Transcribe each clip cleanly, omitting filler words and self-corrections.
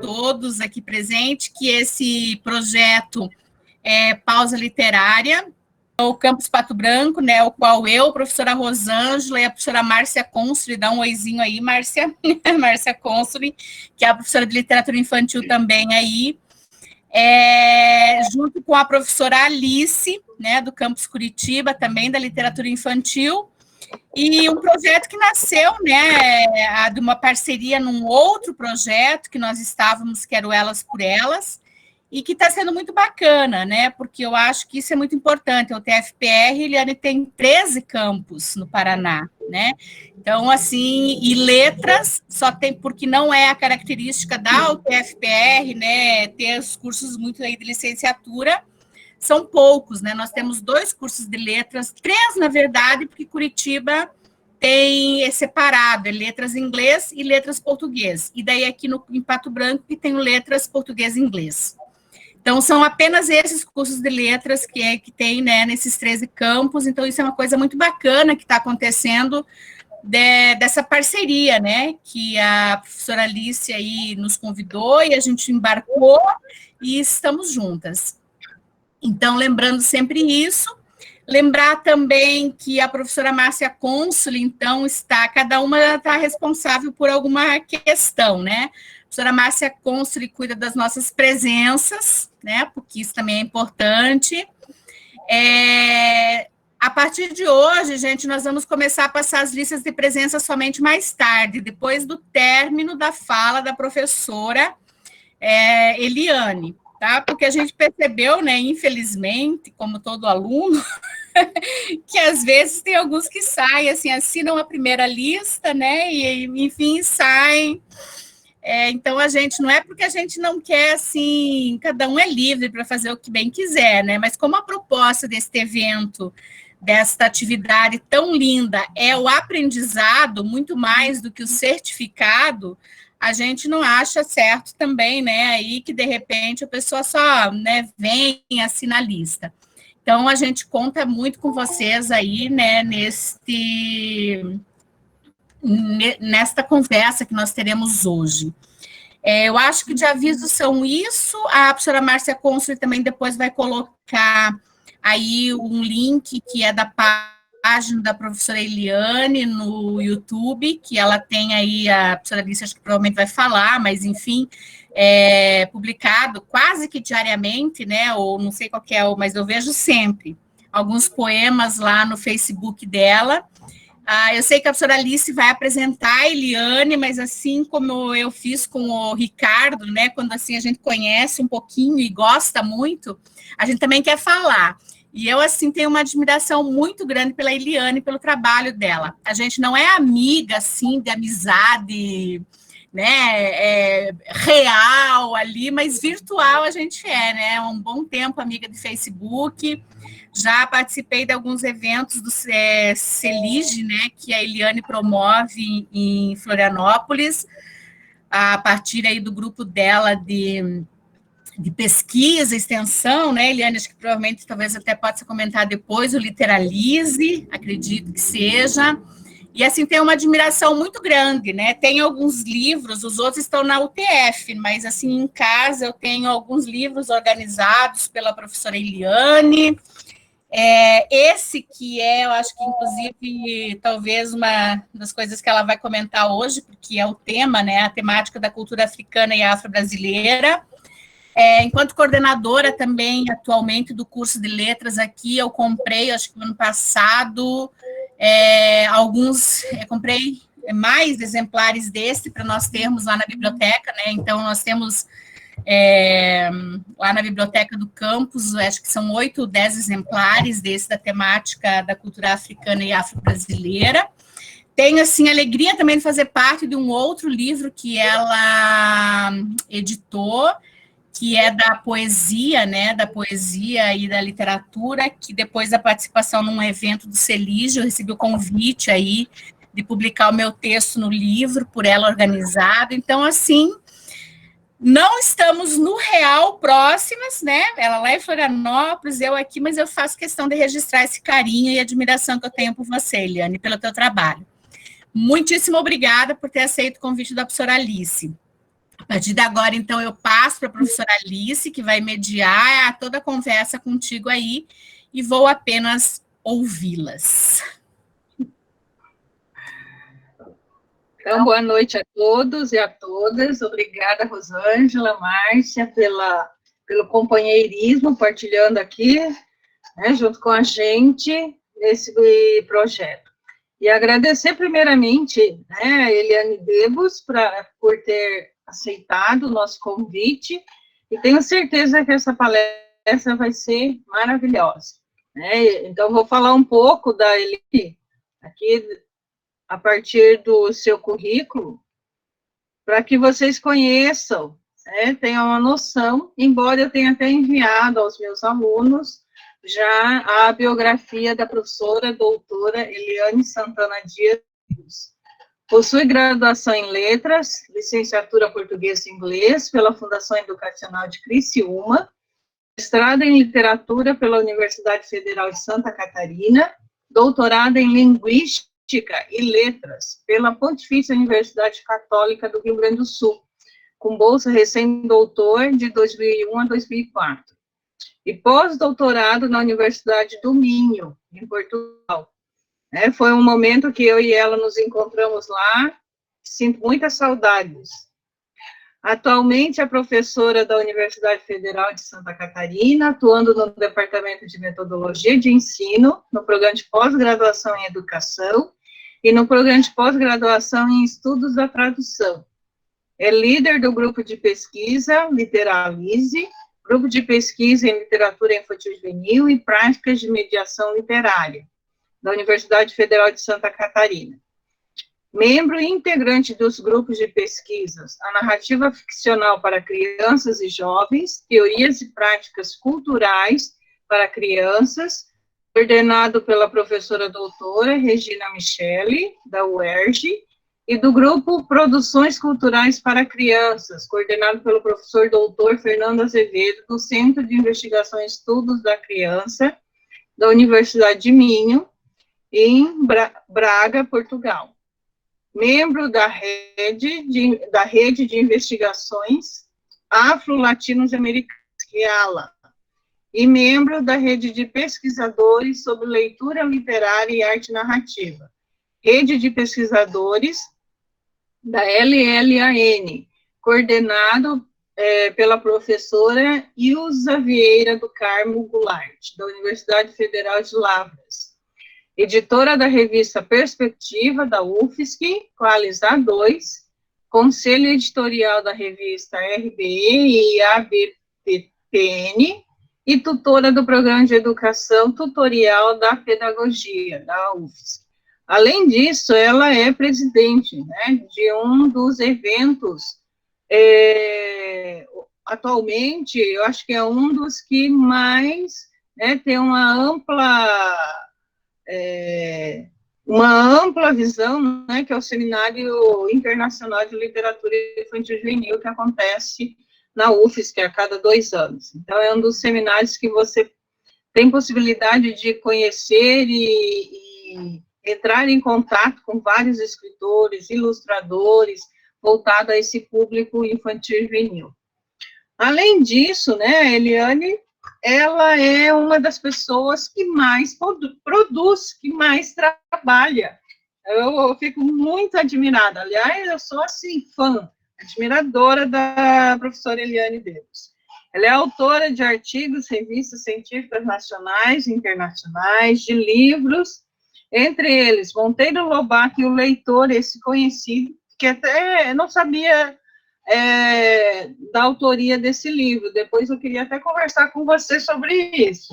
todos aqui presentes que esse projeto é Pausa Literária, o Campus Pato Branco, né, o qual eu, a professora Rosângela e a professora Márcia Consoli, dá um oizinho aí, Márcia, Márcia Consoli, que é a professora de literatura infantil também aí, junto com a professora Alice, né, do Campus Curitiba, também da literatura infantil, e um projeto que nasceu, né, de uma parceria num outro projeto que nós estávamos, que era o Elas por Elas, e que está sendo muito bacana, né, porque eu acho que isso é muito importante. O TFPR, ele tem 13 campos no Paraná, né, então, assim, e letras só tem, porque não é a característica da UTFPR, né, ter os cursos muito aí de licenciatura, são poucos, né, nós temos 2 cursos de letras, 3, na verdade, porque Curitiba tem separado, letras em inglês e letras português, e daí aqui em Pato Branco que tem letras português e inglês. Então, são apenas esses cursos de letras que tem, né, nesses 13 campos. Então, isso é uma coisa muito bacana que está acontecendo dessa parceria, né, que a professora Alice aí nos convidou e a gente embarcou e estamos juntas. Então, lembrando sempre isso, lembrar também que a professora Márcia Consoli, então, cada uma está responsável por alguma questão, né? A professora Márcia Consoli cuida das nossas presenças, né? Porque isso também é importante. A partir de hoje, gente, nós vamos começar a passar as listas de presença somente mais tarde, depois do término da fala da professora Eliane, tá? Porque a gente percebeu, né, infelizmente, como todo aluno, que às vezes tem alguns que saem, assim, assinam a primeira lista, né, e enfim, saem. Então, a gente, não é porque a gente não quer, assim, cada um é livre para fazer o que bem quiser, né, mas como a proposta deste evento, desta atividade tão linda, é o aprendizado, muito mais do que o certificado, a gente não acha certo também, né, aí que de repente a pessoa só, né, vem e assina a lista. Então, a gente conta muito com vocês aí, né, nesta conversa que nós teremos hoje. Eu acho que de aviso são isso, a professora Márcia Consoli também depois vai colocar aí um link que é da página da professora Eliane no YouTube, que ela tem aí, a professora Alice acho que provavelmente vai falar, mas enfim, publicado quase que diariamente, né, ou não sei qual que é, mas eu vejo sempre alguns poemas lá no Facebook dela. Eu sei que a professora Alice vai apresentar a Eliane, mas assim como eu fiz com o Ricardo, né, quando assim a gente conhece um pouquinho e gosta muito, a gente também quer falar. E eu, assim, tenho uma admiração muito grande pela Eliane, pelo trabalho dela. A gente não é amiga, assim, de amizade, né, real ali, mas virtual a gente né, um bom tempo amiga de Facebook, já participei de alguns eventos do CELIGE, né, que a Eliane promove em Florianópolis, a partir aí do grupo dela de pesquisa, extensão, né, Eliane, acho que provavelmente, talvez até possa comentar depois, o Literalize, acredito que seja, e assim, tem uma admiração muito grande, né, tem alguns livros, os outros estão na UTF, mas assim, em casa eu tenho alguns livros organizados pela professora Eliane, esse que eu acho que, inclusive, talvez uma das coisas que ela vai comentar hoje, porque é o tema, né, a temática da cultura africana e afro-brasileira. Enquanto coordenadora também, atualmente, do curso de letras aqui, eu comprei, acho que no ano passado, comprei mais exemplares desse para nós termos lá na biblioteca, né, então nós temos lá na biblioteca do campus, acho que são 8 ou 10 exemplares desse da temática da cultura africana e afro-brasileira. Tenho, assim, a alegria também de fazer parte de um outro livro que ela editou, que é da poesia, né, da poesia e da literatura, que depois da participação num evento do CELIGE, eu recebi o convite aí de publicar o meu texto no livro, por ela organizado. Então, assim, não estamos no real próximas, né, ela lá em Florianópolis, eu aqui, mas eu faço questão de registrar esse carinho e admiração que eu tenho por você, Eliane, pelo teu trabalho. Muitíssimo obrigada por ter aceito o convite da professora Alice. A A partir de agora, então, eu passo para a professora Alice, que vai mediar toda a conversa contigo aí, e vou apenas ouvi-las. Então, boa noite a todos e a todas. Obrigada, Rosângela, Márcia, pelo companheirismo, partilhando aqui, né, junto com a gente, esse projeto. E agradecer, primeiramente, né, a Eliane Debus por ter aceitado o nosso convite, e tenho certeza que essa palestra vai ser maravilhosa. Né? Então, vou falar um pouco da Eliane, aqui, a partir do seu currículo, para que vocês conheçam, né, tenham uma noção, embora eu tenha até enviado aos meus alunos já a biografia da professora doutora Eliane Santana Dias. Possui graduação em Letras, licenciatura Português e Inglês pela Fundação Educacional de Criciúma, mestrado em Literatura pela Universidade Federal de Santa Catarina, doutorado em Linguística e Letras pela Pontifícia Universidade Católica do Rio Grande do Sul, com bolsa recém-doutor de 2001 a 2004. E pós-doutorado na Universidade do Minho, em Portugal. Foi um momento que eu e ela nos encontramos lá, sinto muitas saudades. Atualmente é professora da Universidade Federal de Santa Catarina, atuando no Departamento de Metodologia de Ensino, no programa de pós-graduação em Educação e no programa de pós-graduação em Estudos da Tradução. É líder do grupo de pesquisa Literalize, grupo de pesquisa em literatura infantil e juvenil e práticas de mediação literária, da Universidade Federal de Santa Catarina. Membro e integrante dos grupos de pesquisas A Narrativa Ficcional para Crianças e Jovens, Teorias e Práticas Culturais para Crianças, coordenado pela professora doutora Regina Michele, da UERJ, e do grupo Produções Culturais para Crianças, coordenado pelo professor doutor Fernando Azevedo, do Centro de Investigação e Estudos da Criança, da Universidade de Minho, em Braga, Portugal. Membro da rede de investigações afro-latinos americanas, REALA, e membro da rede de pesquisadores sobre leitura literária e arte narrativa, rede de pesquisadores da LLAN, coordenado pela professora Ilza Vieira do Carmo Goulart, da Universidade Federal de Lavras, editora da revista Perspectiva, da UFSC, Coalizar 2, conselho editorial da revista RBE e ABPN, e tutora do programa de educação tutorial da pedagogia, da UFSC. Além disso, ela é presidente, né, de um dos eventos, atualmente, eu acho que é um dos que mais, né, tem uma ampla visão, né, que é o Seminário Internacional de Literatura Infantil e Juvenil, que acontece na UFSC a cada 2 anos. Então, é um dos seminários que você tem possibilidade de conhecer e entrar em contato com vários escritores, ilustradores, voltado a esse público infantil e juvenil. Além disso, né, a Eliane, ela é uma das pessoas que mais produz, que mais trabalha. Eu fico muito admirada. Aliás, eu sou, assim, fã, admiradora da professora Eliane Debus. Ela é autora de artigos, revistas científicas nacionais e internacionais, de livros, entre eles, Monteiro Lobato e o Leitor, esse conhecido, que até não sabia da autoria desse livro. Depois eu queria até conversar com você sobre isso.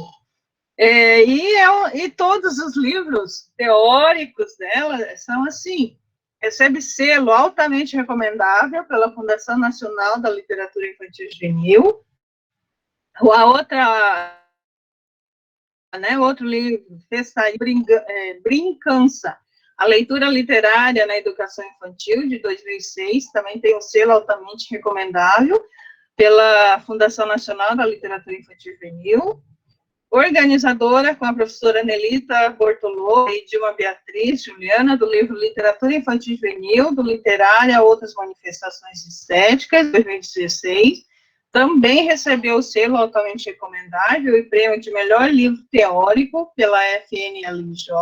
E todos os livros teóricos dela são assim, recebe selo altamente recomendável pela Fundação Nacional da Literatura Infantil e Juvenil. Outro livro, fez sair Brincança, a leitura literária na educação infantil, de 2006, também tem um selo altamente recomendável pela Fundação Nacional da Literatura Infantil e Juvenil. organizadora com a professora Nelita Bortolô e Dilma Beatriz Juliana, do livro Literatura Infantil e Juvenil, do Literária Outras Manifestações Estéticas, 2016. Também recebeu o selo altamente recomendável e prêmio de melhor livro teórico pela FNLJ.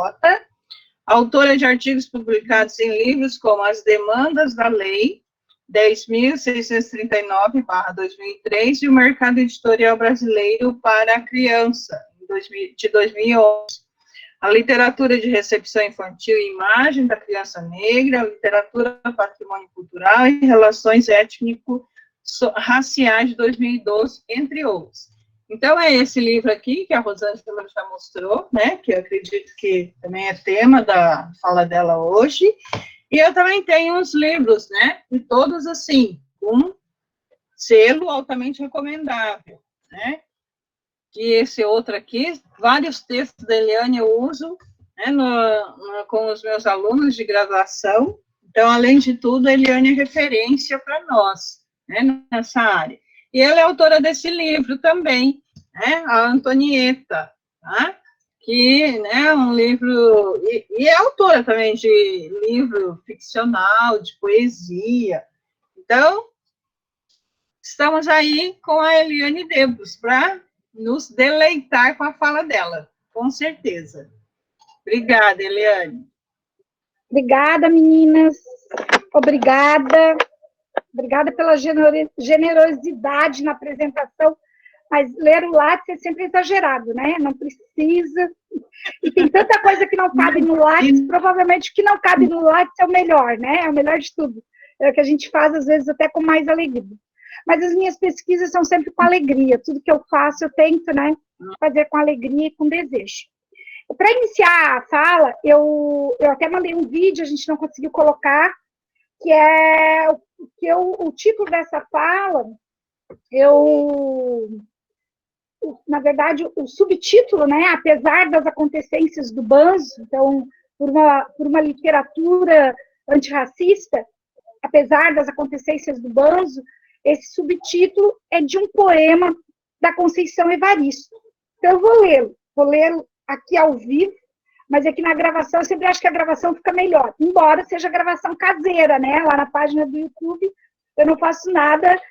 Autora de artigos publicados em livros como As Demandas da Lei, 10.639/2003, e o Mercado Editorial Brasileiro para a Criança, de 2011. A literatura de recepção infantil e imagem da criança negra, a literatura patrimônio cultural e relações étnico-raciais, de 2012, entre outros. Então, é esse livro aqui, que a Rosângela já mostrou, né, que eu acredito que também é tema da fala dela hoje. E eu também tenho uns livros, né, e todos, assim, com selo altamente recomendável, né, que esse outro aqui, vários textos da Eliane eu uso, né, com os meus alunos de graduação. Então, além de tudo, a Eliane é referência para nós, né, nessa área. E ela é autora desse livro também, né, a Antonieta, tá? Que, né, é um livro, e é autora também de livro ficcional, de poesia. Então, estamos aí com a Eliane Debus para nos deleitar com a fala dela, com certeza. Obrigada, Eliane. Obrigada, meninas. Obrigada. Obrigada pela generosidade na apresentação. Mas ler o Lattes é sempre exagerado, né? Não precisa. E tem tanta coisa que não cabe no Lattes, provavelmente o que não cabe no Lattes é o melhor, né? É o melhor de tudo. É o que a gente faz, às vezes, até com mais alegria. Mas as minhas pesquisas são sempre com alegria. Tudo que eu faço, eu tento, né, fazer com alegria e com desejo. Para iniciar a fala, eu até mandei um vídeo, a gente não conseguiu colocar, que é o título dessa fala, na verdade, o subtítulo, né, apesar das acontecências do Banzo, então, por uma literatura antirracista, apesar das acontecências do Banzo, esse subtítulo é de um poema da Conceição Evaristo. Então, eu vou lê-lo aqui ao vivo, mas aqui na gravação, eu sempre acho que a gravação fica melhor, embora seja gravação caseira, né, lá na página do YouTube, eu não faço nada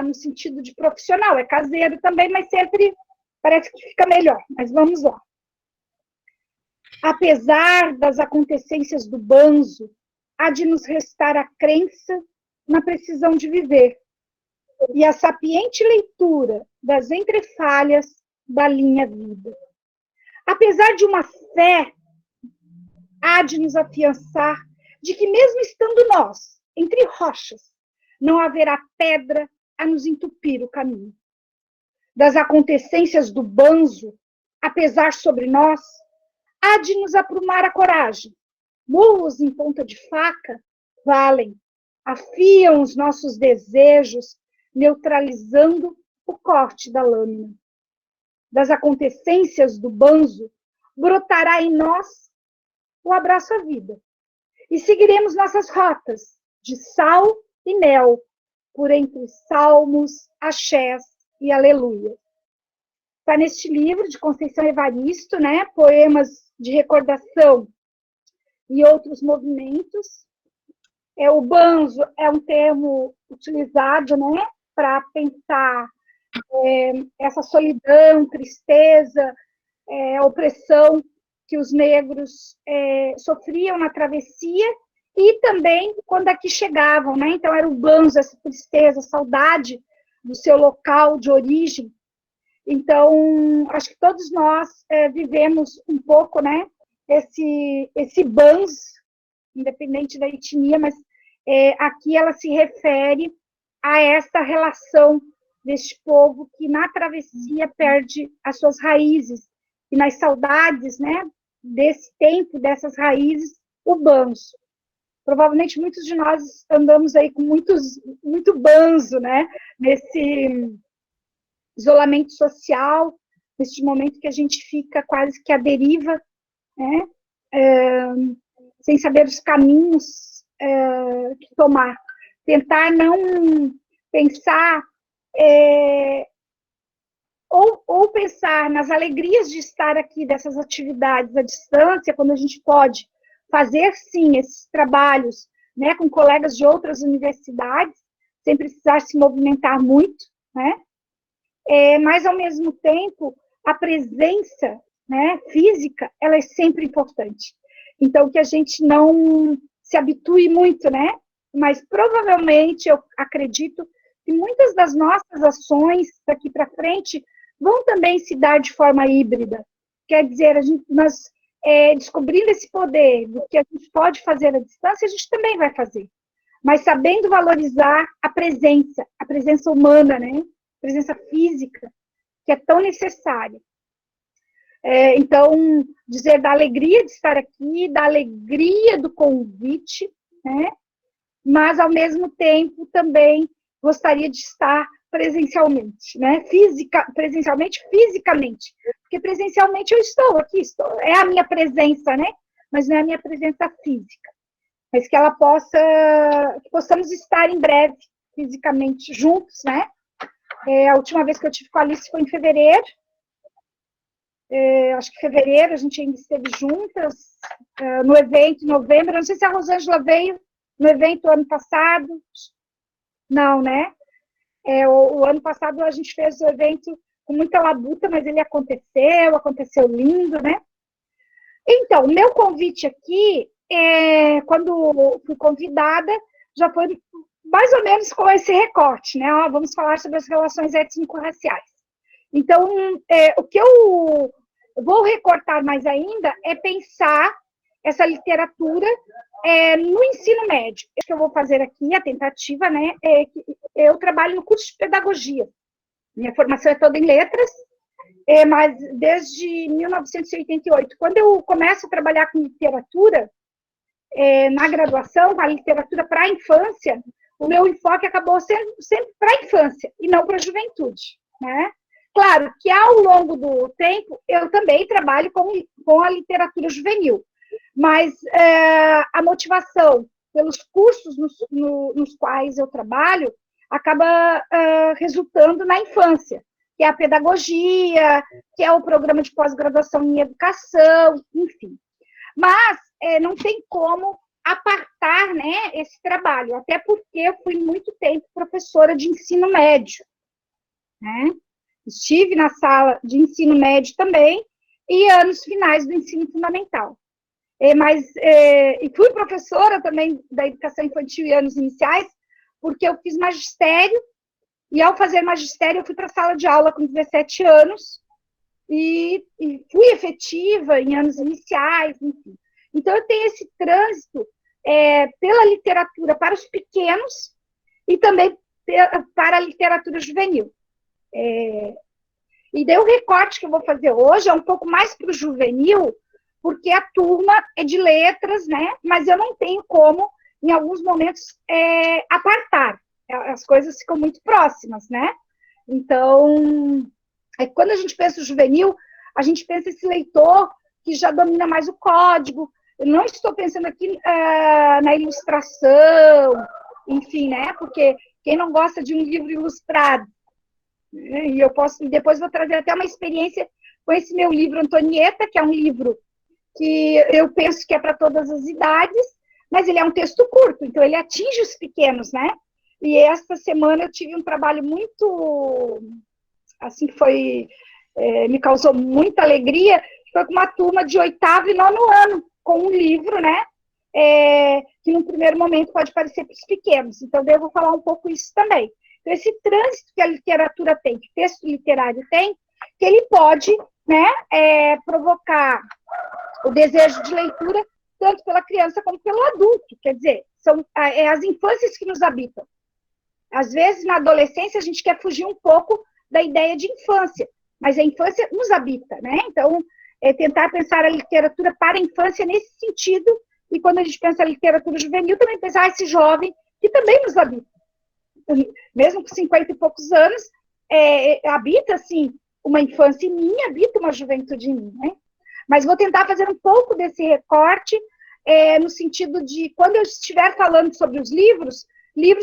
no sentido de profissional, é caseiro também, mas sempre parece que fica melhor. Mas vamos lá. Apesar das acontecências do Banzo, há de nos restar a crença na precisão de viver e a sapiente leitura das entrefalhas da linha vida. Apesar de uma fé, há de nos afiançar de que mesmo estando nós entre rochas, não haverá pedra a nos entupir o caminho. Das acontecências do Banzo, apesar sobre nós, há de nos aprumar a coragem. Murros em ponta de faca valem, afiam os nossos desejos, neutralizando o corte da lâmina. Das acontecências do Banzo, brotará em nós o abraço à vida. E seguiremos nossas rotas de sal e mel, por entre salmos, axés e aleluia. Está neste livro de Conceição Evaristo, né, poemas de recordação e outros movimentos. O Banzo é um termo utilizado, né, para pensar essa solidão, tristeza, opressão que os negros sofriam na travessia e também quando aqui chegavam, né? Então era o Banzo, essa tristeza, saudade do seu local de origem. Então, acho que todos nós vivemos um pouco, né, esse Banzo, independente da etnia, mas aqui ela se refere a essa relação deste povo que na travessia perde as suas raízes, e nas saudades, né, desse tempo, dessas raízes, o Banzo. Provavelmente muitos de nós andamos aí com muito banzo, né, nesse isolamento social, nesse momento que a gente fica quase que à deriva, né, sem saber os caminhos que tomar. Tentar não pensar ou pensar nas alegrias de estar aqui, dessas atividades à distância, quando a gente pode fazer, sim, esses trabalhos, né, com colegas de outras universidades, sem precisar se movimentar muito, né? Mas, ao mesmo tempo, a presença, né, física, ela é sempre importante. Então, que a gente não se habitue muito, né? Mas, provavelmente, eu acredito que muitas das nossas ações daqui para frente vão também se dar de forma híbrida. Quer dizer, nós descobrindo esse poder do que a gente pode fazer à distância, a gente também vai fazer. Mas sabendo valorizar a presença humana, né? A presença física, que é tão necessária. Então, dizer da alegria de estar aqui, da alegria do convite, né? Mas, ao mesmo tempo, também gostaria de estar presencialmente, né? Presencialmente, fisicamente. Porque presencialmente eu estou aqui, é a minha presença, né? Mas não é a minha presença física. Mas que que possamos estar em breve, fisicamente, juntos, né? A última vez que eu tive com a Alice foi em fevereiro. Acho que em fevereiro a gente ainda esteve juntas, no evento em novembro. Não sei se a Rosângela veio no evento ano passado. Não, né? O ano passado a gente fez o evento com muita labuta, mas ele aconteceu lindo, né? Então, o meu convite aqui, quando fui convidada, já foi mais ou menos com esse recorte, né? Vamos falar sobre as relações étnico-raciais. Então, o que eu vou recortar mais ainda é pensar essa literatura no ensino médio. O que eu vou fazer aqui, a tentativa, né, eu trabalho no curso de pedagogia. Minha formação é toda em letras, mas desde 1988, quando eu começo a trabalhar com literatura, na graduação, a literatura para a infância, o meu enfoque acabou sendo sempre para a infância, e não para a juventude, né? Claro que, ao longo do tempo, eu também trabalho com a literatura juvenil, mas a motivação pelos cursos nos quais eu trabalho acaba resultando na infância, que é a pedagogia, que é o programa de pós-graduação em educação, enfim. Mas não tem como apartar, né, esse trabalho, até porque eu fui muito tempo professora de ensino médio, né? Estive na sala de ensino médio também, e anos finais do ensino fundamental. E fui professora também da educação infantil e anos iniciais, porque eu fiz magistério, e ao fazer magistério eu fui para a sala de aula com 17 anos, e fui efetiva em anos iniciais, enfim. Então, eu tenho esse trânsito pela literatura para os pequenos e também para a literatura juvenil. E daí o recorte que eu vou fazer hoje é um pouco mais para o juvenil, porque a turma é de letras, né? Mas eu não tenho como, em alguns momentos, apartar. As coisas ficam muito próximas, né? Então, quando a gente pensa o juvenil, a gente pensa esse leitor que já domina mais o código. Eu não estou pensando aqui na ilustração, enfim, né? Porque quem não gosta de um livro ilustrado? E depois vou trazer até uma experiência com esse meu livro Antonieta, que é um livro que eu penso que é para todas as idades, mas ele é um texto curto, então ele atinge os pequenos, né? E esta semana eu tive um trabalho muito, assim, me causou muita alegria, foi com uma turma de 8º e 9º ano, com um livro, né? Que no primeiro momento pode parecer para os pequenos, então eu vou falar um pouco isso também. Então, esse trânsito que a literatura tem, que o texto literário tem, que ele pode, né, provocar o desejo de leitura tanto pela criança como pelo adulto. Quer dizer, são as infâncias que nos habitam. Às vezes, na adolescência, a gente quer fugir um pouco da ideia de infância, mas a infância nos habita, né? Então, tentar pensar a literatura para a infância nesse sentido, e quando a gente pensa a literatura juvenil, também pensar esse jovem que também nos habita. Mesmo com 50 e poucos anos, habita, assim, uma infância em mim, habita uma juventude em mim, né? Mas vou tentar fazer um pouco desse recorte, no sentido de, quando eu estiver falando sobre os livros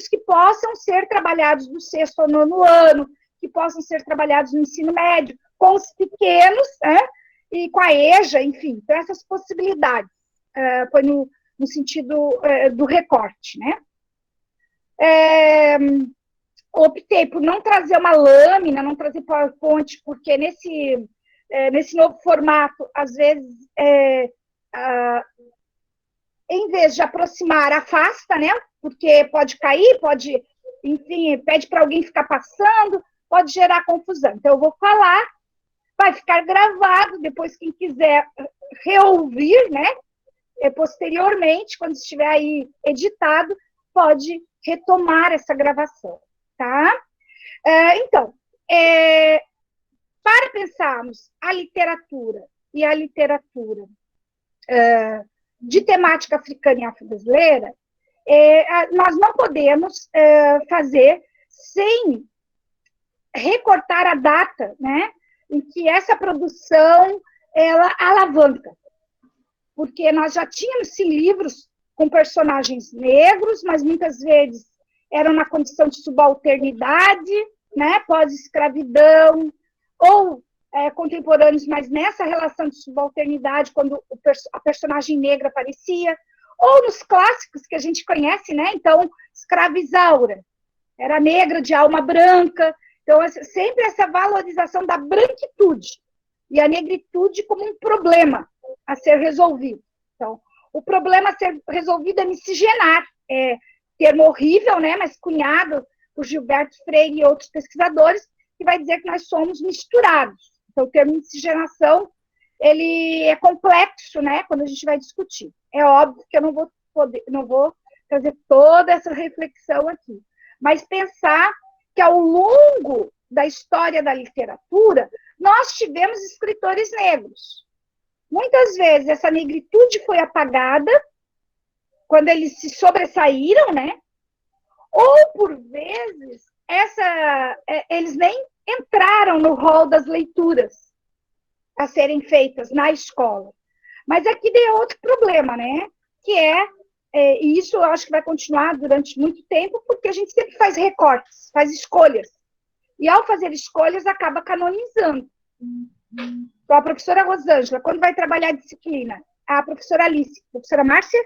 que possam ser trabalhados do 6º ao 9º ano, que possam ser trabalhados no ensino médio, com os pequenos, e com a EJA, enfim, então essas possibilidades, foi no sentido do recorte, né? Optei por não trazer uma lâmina, não trazer PowerPoint, porque nesse novo formato, às vezes, em vez de aproximar, afasta, né? Porque pode cair, pode, enfim, pede para alguém ficar passando, pode gerar confusão. Então, eu vou falar, vai ficar gravado, depois quem quiser reouvir, né? Posteriormente, quando estiver aí editado, pode retomar essa gravação, tá? Então, para pensarmos a literatura e a literatura de temática africana e afro-brasileira, nós não podemos fazer sem recortar a data, né, em que essa produção ela alavanca. Porque nós já tínhamos livros com personagens negros, mas muitas vezes eram na condição de subalternidade, né, pós-escravidão, ou contemporâneos, mas nessa relação de subalternidade, quando a personagem negra aparecia, ou nos clássicos que a gente conhece, né? Então, Escrava Isaura era negra de alma branca, então sempre essa valorização da branquitude e a negritude como um problema a ser resolvido. Então, o problema a ser resolvido é miscigenar, termo horrível, né? Mas cunhado por Gilberto Freire e outros pesquisadores, que vai dizer que nós somos misturados. Então, o termo miscigenação, ele é complexo, né, quando a gente vai discutir. É óbvio que eu não vou trazer toda essa reflexão aqui, mas pensar que ao longo da história da literatura, nós tivemos escritores negros. Muitas vezes essa negritude foi apagada quando eles se sobressaíram, né? Ou, por vezes, eles nem entraram no rol das leituras a serem feitas na escola. Mas aqui tem outro problema, né? Que e isso eu acho que vai continuar durante muito tempo, porque a gente sempre faz recortes, faz escolhas. E ao fazer escolhas, acaba canonizando. Então, a professora Rosângela, quando vai trabalhar a disciplina, a professora Alice, a professora Márcia,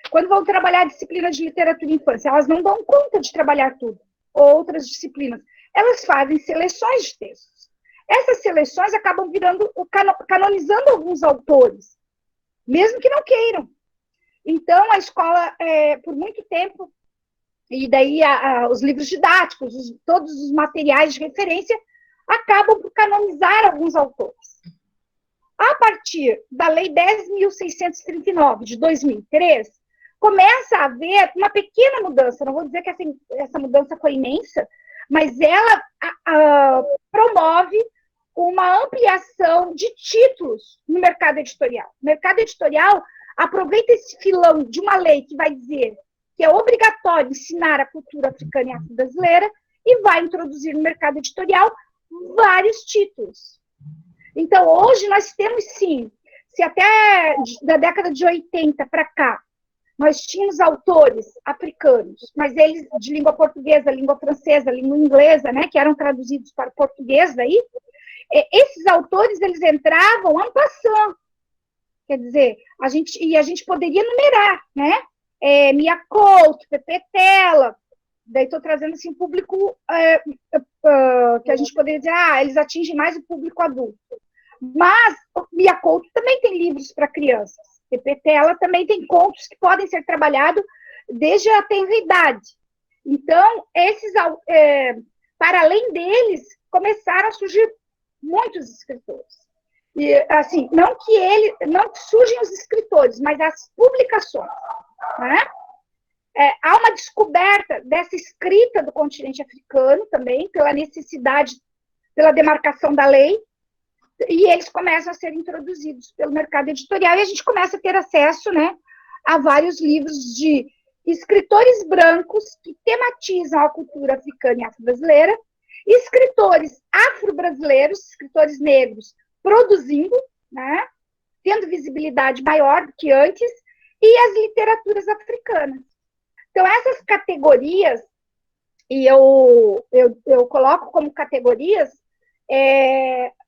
quando vão trabalhar a disciplina de literatura e infância, elas não dão conta de trabalhar tudo, outras disciplinas. Elas fazem seleções de textos. Essas seleções acabam canonizando alguns autores, mesmo que não queiram. Então, a escola, por muito tempo, e daí os livros didáticos, todos os materiais de referência, acabam por canonizar alguns autores. A partir da Lei 10.639, de 2003, começa a haver uma pequena mudança. Não vou dizer que essa mudança foi imensa, mas ela promove uma ampliação de títulos no mercado editorial. O mercado editorial aproveita esse filão de uma lei que vai dizer que é obrigatório ensinar a cultura africana e afro-brasileira e vai introduzir no mercado editorial vários títulos. Então, hoje nós temos, sim, se até da década de 80 para cá, nós tínhamos autores africanos, mas eles de língua portuguesa, língua francesa, língua inglesa, né, que eram traduzidos para o português daí, esses autores, eles entravam en passant. Quer dizer, a gente poderia numerar, né? Mia Couto, Pepe Tela, daí estou trazendo assim, um público que a gente poderia dizer, eles atingem mais o público adulto. Mas Mia Couto também tem livros para crianças. Pepe Tela também tem contos que podem ser trabalhados desde a tenra idade. Então, para além deles, começaram a surgir muitos escritores. E, assim, não que surgem os escritores, mas as publicações. Né? Há uma descoberta dessa escrita do continente africano também, pela necessidade, pela demarcação da lei, e eles começam a ser introduzidos pelo mercado editorial, e a gente começa a ter acesso, né, a vários livros de escritores brancos que tematizam a cultura africana e afro-brasileira, escritores afro-brasileiros, escritores negros, produzindo, né, tendo visibilidade maior do que antes, e as literaturas africanas. Então, essas categorias, e eu coloco como categorias,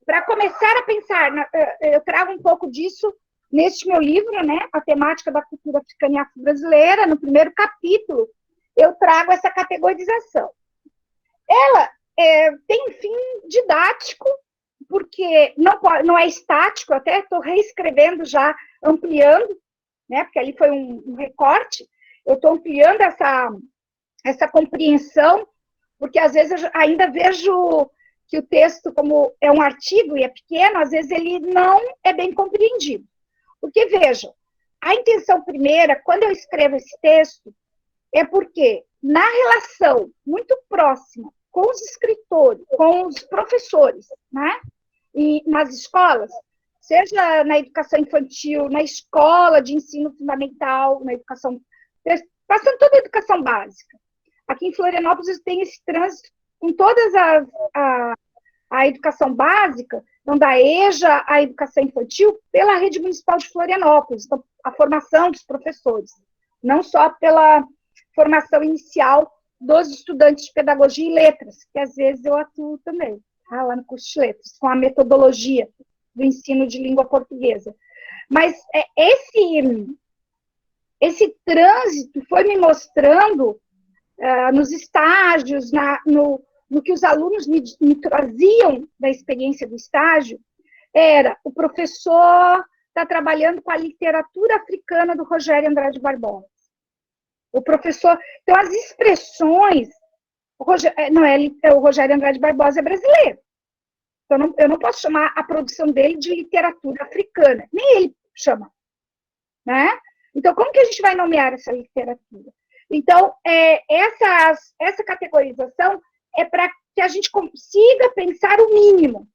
Para começar a pensar, eu trago um pouco disso neste meu livro, né, a temática da cultura africana e afro-brasileira. No primeiro capítulo, eu trago essa categorização. Ela tem um fim didático, porque não é estático, eu até estou reescrevendo já, ampliando, né, porque ali foi um recorte, eu estou ampliando essa compreensão, porque às vezes eu ainda vejo que o texto, como é um artigo e é pequeno, às vezes ele não é bem compreendido. Porque, vejam, a intenção primeira, quando eu escrevo esse texto, é porque, na relação muito próxima com os escritores, com os professores, né, e nas escolas, seja na educação infantil, na escola de ensino fundamental, na educação, passando toda a educação básica. Aqui em Florianópolis tem esse trânsito com todas a educação básica, então da EJA à educação infantil, pela rede municipal de Florianópolis, então, a formação dos professores, não só pela formação inicial dos estudantes de pedagogia e letras, que às vezes eu atuo também, tá? Lá no curso de letras, com a metodologia do ensino de língua portuguesa. Mas esse trânsito foi me mostrando nos estágios, no que os alunos me traziam da experiência do estágio, era o professor está trabalhando com a literatura africana do Rogério Andrade Barbosa. O professor... Então, as expressões... O Rogério Andrade Barbosa é brasileiro. Então, eu não posso chamar a produção dele de literatura africana. Nem ele chama. Né? Então, como que a gente vai nomear essa literatura? Então, essa categorização é para que a gente consiga pensar o mínimo.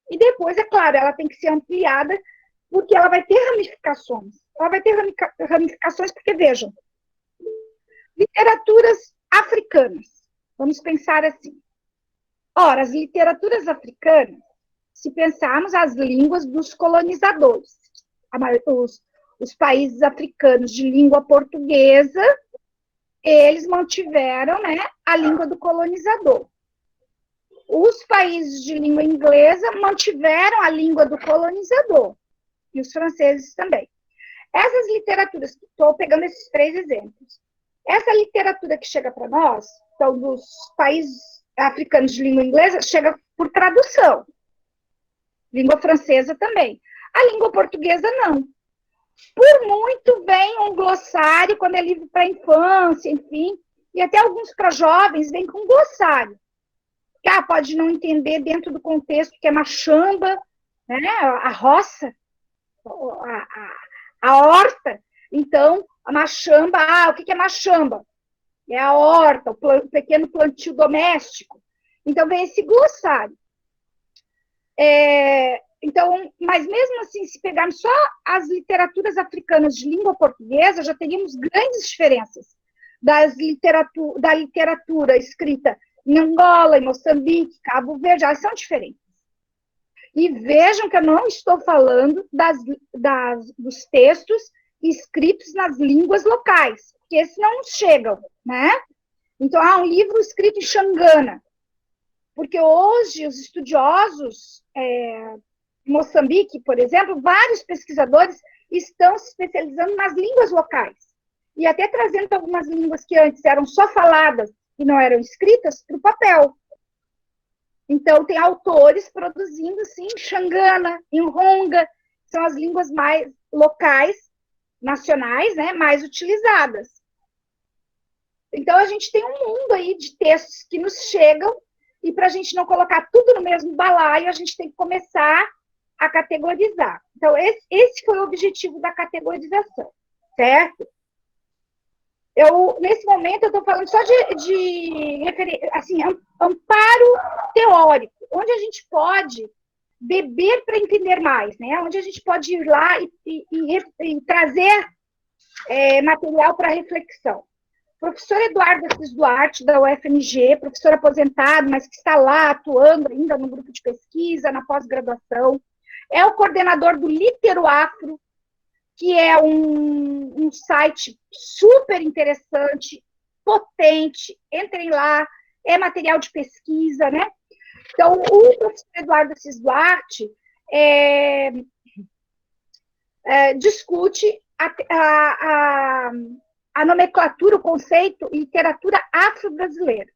E depois, é claro, ela tem que ser ampliada, porque ela vai ter ramificações. Ela vai ter ramificações porque, vejam, literaturas africanas. Vamos pensar assim. Ora, as literaturas africanas, se pensarmos as línguas dos colonizadores, os países africanos de língua portuguesa, eles mantiveram, né, a língua do colonizador. Os países de língua inglesa mantiveram a língua do colonizador, e os franceses também. Essas literaturas, estou pegando esses 3 exemplos, essa literatura que chega para nós, então, dos países africanos de língua inglesa, chega por tradução. Língua francesa também. A língua portuguesa, não. Por muito vem um glossário, quando é livro para infância, enfim, e até alguns para jovens vem com glossário. Pode não entender dentro do contexto que é machamba, né, a roça, a horta. Então, a machamba, o que é machamba? É a horta, o pequeno plantio doméstico. Então, vem esse glossário. Então, mas mesmo assim, se pegarmos só as literaturas africanas de língua portuguesa, já teríamos grandes diferenças da literatura escrita em Angola, em Moçambique, Cabo Verde, elas são diferentes. E vejam que eu não estou falando dos textos escritos nas línguas locais, porque esses não chegam, né? Então, há um livro escrito em Xangana, porque hoje os estudiosos, em Moçambique, por exemplo, vários pesquisadores estão se especializando nas línguas locais, e até trazendo algumas línguas que antes eram só faladas e não eram escritas para o papel. Então, tem autores produzindo, sim, em Xangana, em Ronga, são as línguas mais locais, nacionais, né, mais utilizadas. Então, a gente tem um mundo aí de textos que nos chegam, e para a gente não colocar tudo no mesmo balaio, a gente tem que começar a categorizar. Então, esse foi o objetivo da categorização, certo? Nesse momento, eu estou falando só de assim, amparo teórico, onde a gente pode beber para entender mais, né? Onde a gente pode ir lá e trazer material para reflexão. Professor Eduardo Assis Duarte, da UFMG, professor aposentado, mas que está lá atuando ainda no grupo de pesquisa, na pós-graduação, é o coordenador do Literoafro, que é um site super interessante, potente, entrem lá, é material de pesquisa, né? Então, o professor Eduardo Assis Duarte discute a nomenclatura, o conceito literatura afro-brasileira.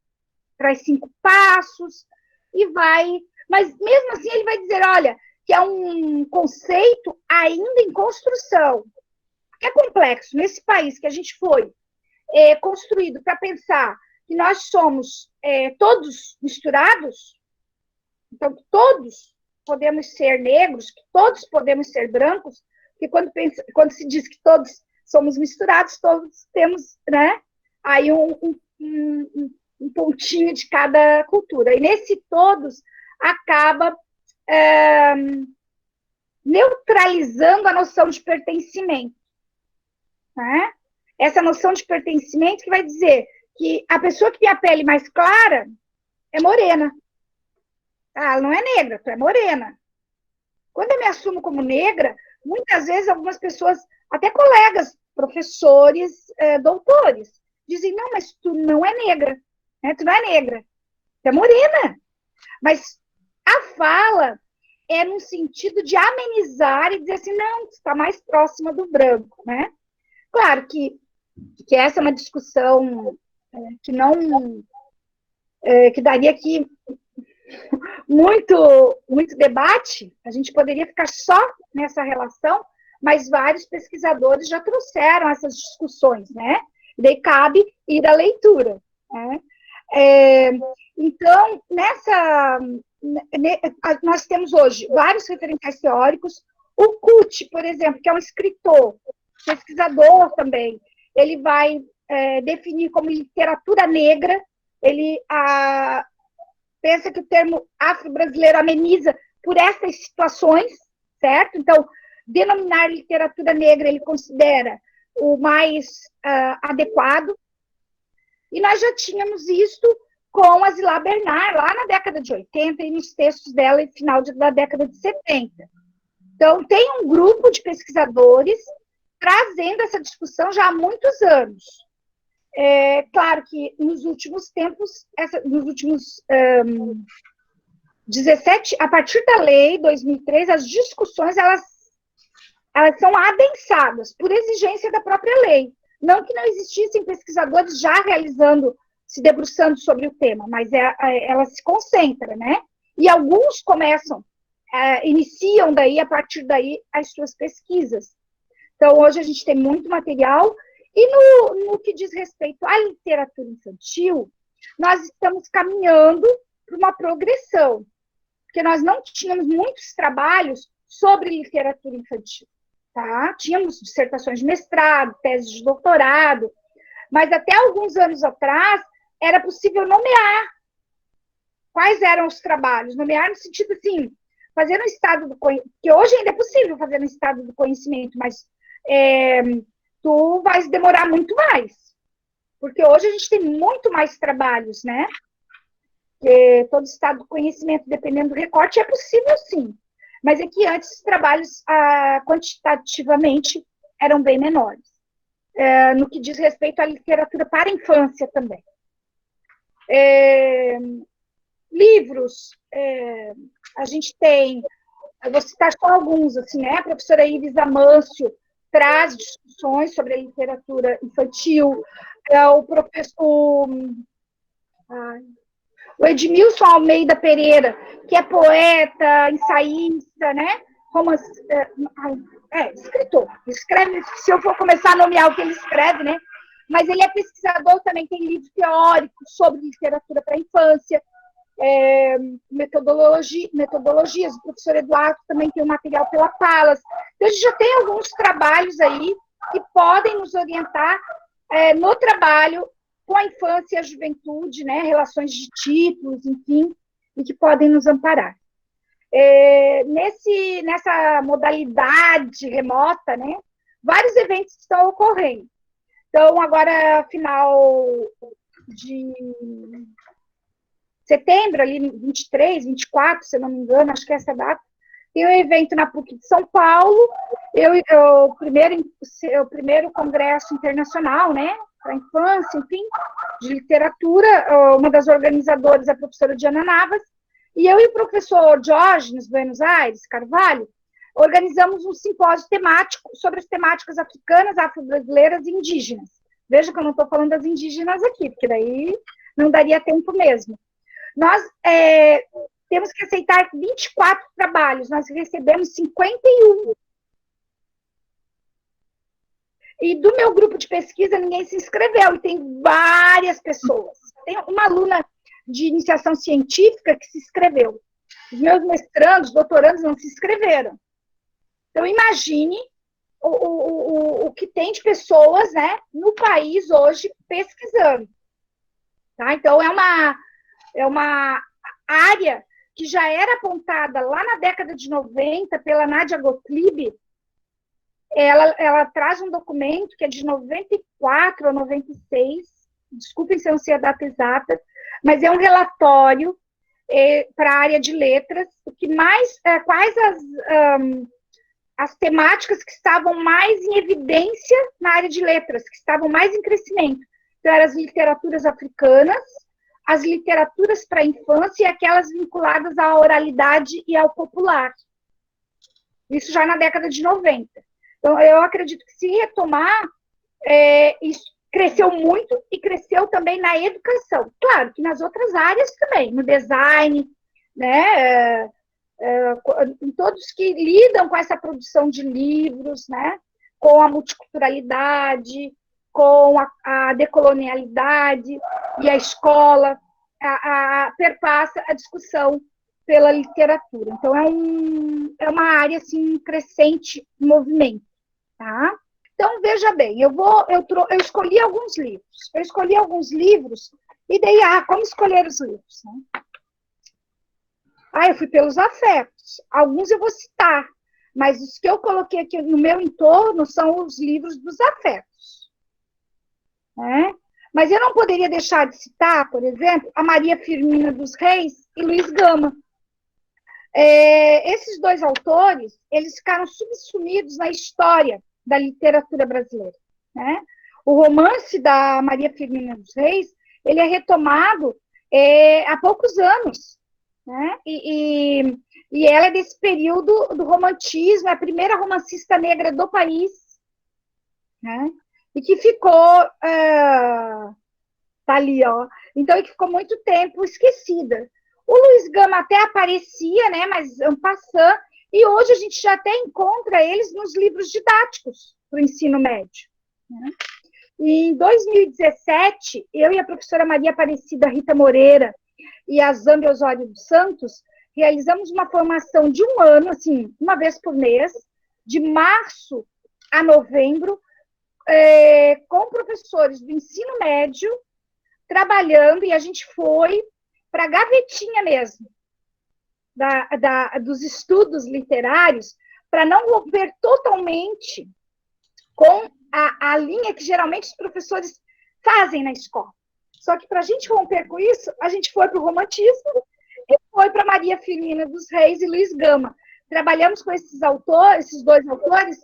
Traz 5 passos e vai... Mas, mesmo assim, ele vai dizer, olha, que é um conceito ainda em construção. É complexo. Nesse país que a gente foi construído para pensar que nós somos todos misturados, então, todos podemos ser negros, que todos podemos ser brancos, porque quando se diz que todos somos misturados, todos temos, né, aí um pontinho de cada cultura. E nesse todos acaba neutralizando a noção de pertencimento. Né? Essa noção de pertencimento que vai dizer que a pessoa que tem a pele mais clara é morena. Ela não é negra, tu é morena. Quando eu me assumo como negra, muitas vezes algumas pessoas, até colegas, professores, doutores, dizem, não, mas tu não é negra, né? Tu não é negra, tu é morena. Mas a fala é no sentido de amenizar e dizer assim, não, tu está mais próxima do branco, né? Claro que essa é uma discussão que não... que daria aqui muito debate, a gente poderia ficar só nessa relação, mas vários pesquisadores já trouxeram essas discussões, né? Daí cabe ir à leitura, né? Então, nós temos hoje vários referenciais teóricos. O Kut, por exemplo, que é um escritor, pesquisador também, ele vai definir como literatura negra, ele pensa que o termo afro-brasileiro ameniza por essas situações, certo? Então, denominar literatura negra ele considera o mais adequado. E nós já tínhamos isto com a Zilá Bernard, lá na década de 80, e nos textos dela no final da década de 70. Então, tem um grupo de pesquisadores trazendo essa discussão já há muitos anos. Claro que nos últimos tempos, nos últimos 17, a partir da lei 2003, as discussões elas são adensadas por exigência da própria lei. Não que não existissem pesquisadores já se debruçando sobre o tema, mas ela se concentra, né? E alguns iniciam daí, a partir daí, as suas pesquisas. Então, hoje a gente tem muito material. E no que diz respeito à literatura infantil, nós estamos caminhando para uma progressão, porque nós não tínhamos muitos trabalhos sobre literatura infantil, tá? Tínhamos dissertações de mestrado, teses de doutorado, mas até alguns anos atrás era possível nomear quais eram os trabalhos, nomear no sentido assim, fazer um estado do conhecimento, que hoje ainda é possível fazer um estado do conhecimento, mas tu vais demorar muito mais, porque hoje a gente tem muito mais trabalhos, né? Que todo estado do conhecimento, dependendo do recorte, é possível sim, mas é que antes os trabalhos quantitativamente eram bem menores, no que diz respeito à literatura para a infância também. Livros, a gente tem, eu vou citar só alguns, assim, né? A professora Ives Amâncio traz discussões sobre a literatura infantil, o Edmilson Almeida Pereira, que é poeta, ensaísta, né? Escritor, escreve, se eu for começar a nomear o que ele escreve, né? Mas ele é pesquisador, também tem livros teóricos sobre literatura para a infância, metodologias. O professor Eduardo também tem um material pela Palas. Então, a gente já tem alguns trabalhos aí que podem nos orientar no trabalho com a infância e a juventude, né, relações de títulos, enfim, e que podem nos amparar. Nessa modalidade remota, né, vários eventos estão ocorrendo. Então, agora, final de setembro, ali 23, 24, se eu não me engano, acho que é essa data, tem um evento na PUC de São Paulo, o primeiro congresso internacional, né, para a infância, enfim, de literatura, uma das organizadoras é a professora Diana Navas, E eu e o professor Diógenes Buenos Aires Carvalho organizamos um simpósio temático sobre as temáticas africanas, afro-brasileiras e indígenas. Veja que eu não estou falando das indígenas aqui, porque daí não daria tempo mesmo. Nós temos que aceitar 24 trabalhos, nós recebemos 51. E do meu grupo de pesquisa, ninguém se inscreveu, e tem várias pessoas. Tem uma aluna de iniciação científica que se inscreveu. Os meus mestrandos, doutorandos não se inscreveram. Então, imagine o que tem de pessoas, né, no país hoje pesquisando. Tá? Então, é uma área que já era apontada lá na década de 90 pela Nadia Gottlieb. Ela traz um documento que é de 94 ou 96, desculpem se eu não sei a data exata, mas é um relatório para a área de letras, o que mais, quais as temáticas que estavam mais em evidência na área de letras, que estavam mais em crescimento. Então, eram as literaturas africanas, as literaturas para a infância e aquelas vinculadas à oralidade e ao popular. Isso já na década de 90. Então, eu acredito que se retomar, isso cresceu muito e cresceu também na educação. Claro que nas outras áreas também, no design, né, em todos que lidam com essa produção de livros, né, com a multiculturalidade, com a decolonialidade e a escola, perpassa a discussão pela literatura. Então, é uma área, assim, crescente movimento, tá? Então, veja bem, eu escolhi alguns livros. Eu escolhi alguns livros e daí, como escolher os livros, né? Eu fui pelos afetos. Alguns eu vou citar, mas os que eu coloquei aqui no meu entorno são os livros dos afetos, né? Mas eu não poderia deixar de citar, por exemplo, a Maria Firmina dos Reis e Luiz Gama. Esses dois autores, eles ficaram subsumidos na história da literatura brasileira, né? O romance da Maria Firmina dos Reis, ele é retomado há poucos anos, né? E ela é desse período do romantismo, é a primeira romancista negra do país, né? E que ficou tá ali, ó. Então, que ficou muito tempo esquecida. O Luiz Gama até aparecia, né? Mas en passant, e hoje a gente já até encontra eles nos livros didáticos do ensino médio, né? E em 2017, eu e a professora Maria Aparecida Rita Moreira e a Zâmbia Osório dos Santos realizamos uma formação de um ano, assim, uma vez por mês, de março a novembro, com professores do ensino médio, trabalhando, e a gente foi para a gavetinha mesmo, dos estudos literários, para não romper totalmente com a linha que geralmente os professores fazem na escola. Só que para a gente romper com isso, a gente foi para o romantismo e foi para Maria Firmina dos Reis e Luiz Gama. Trabalhamos com esses dois autores,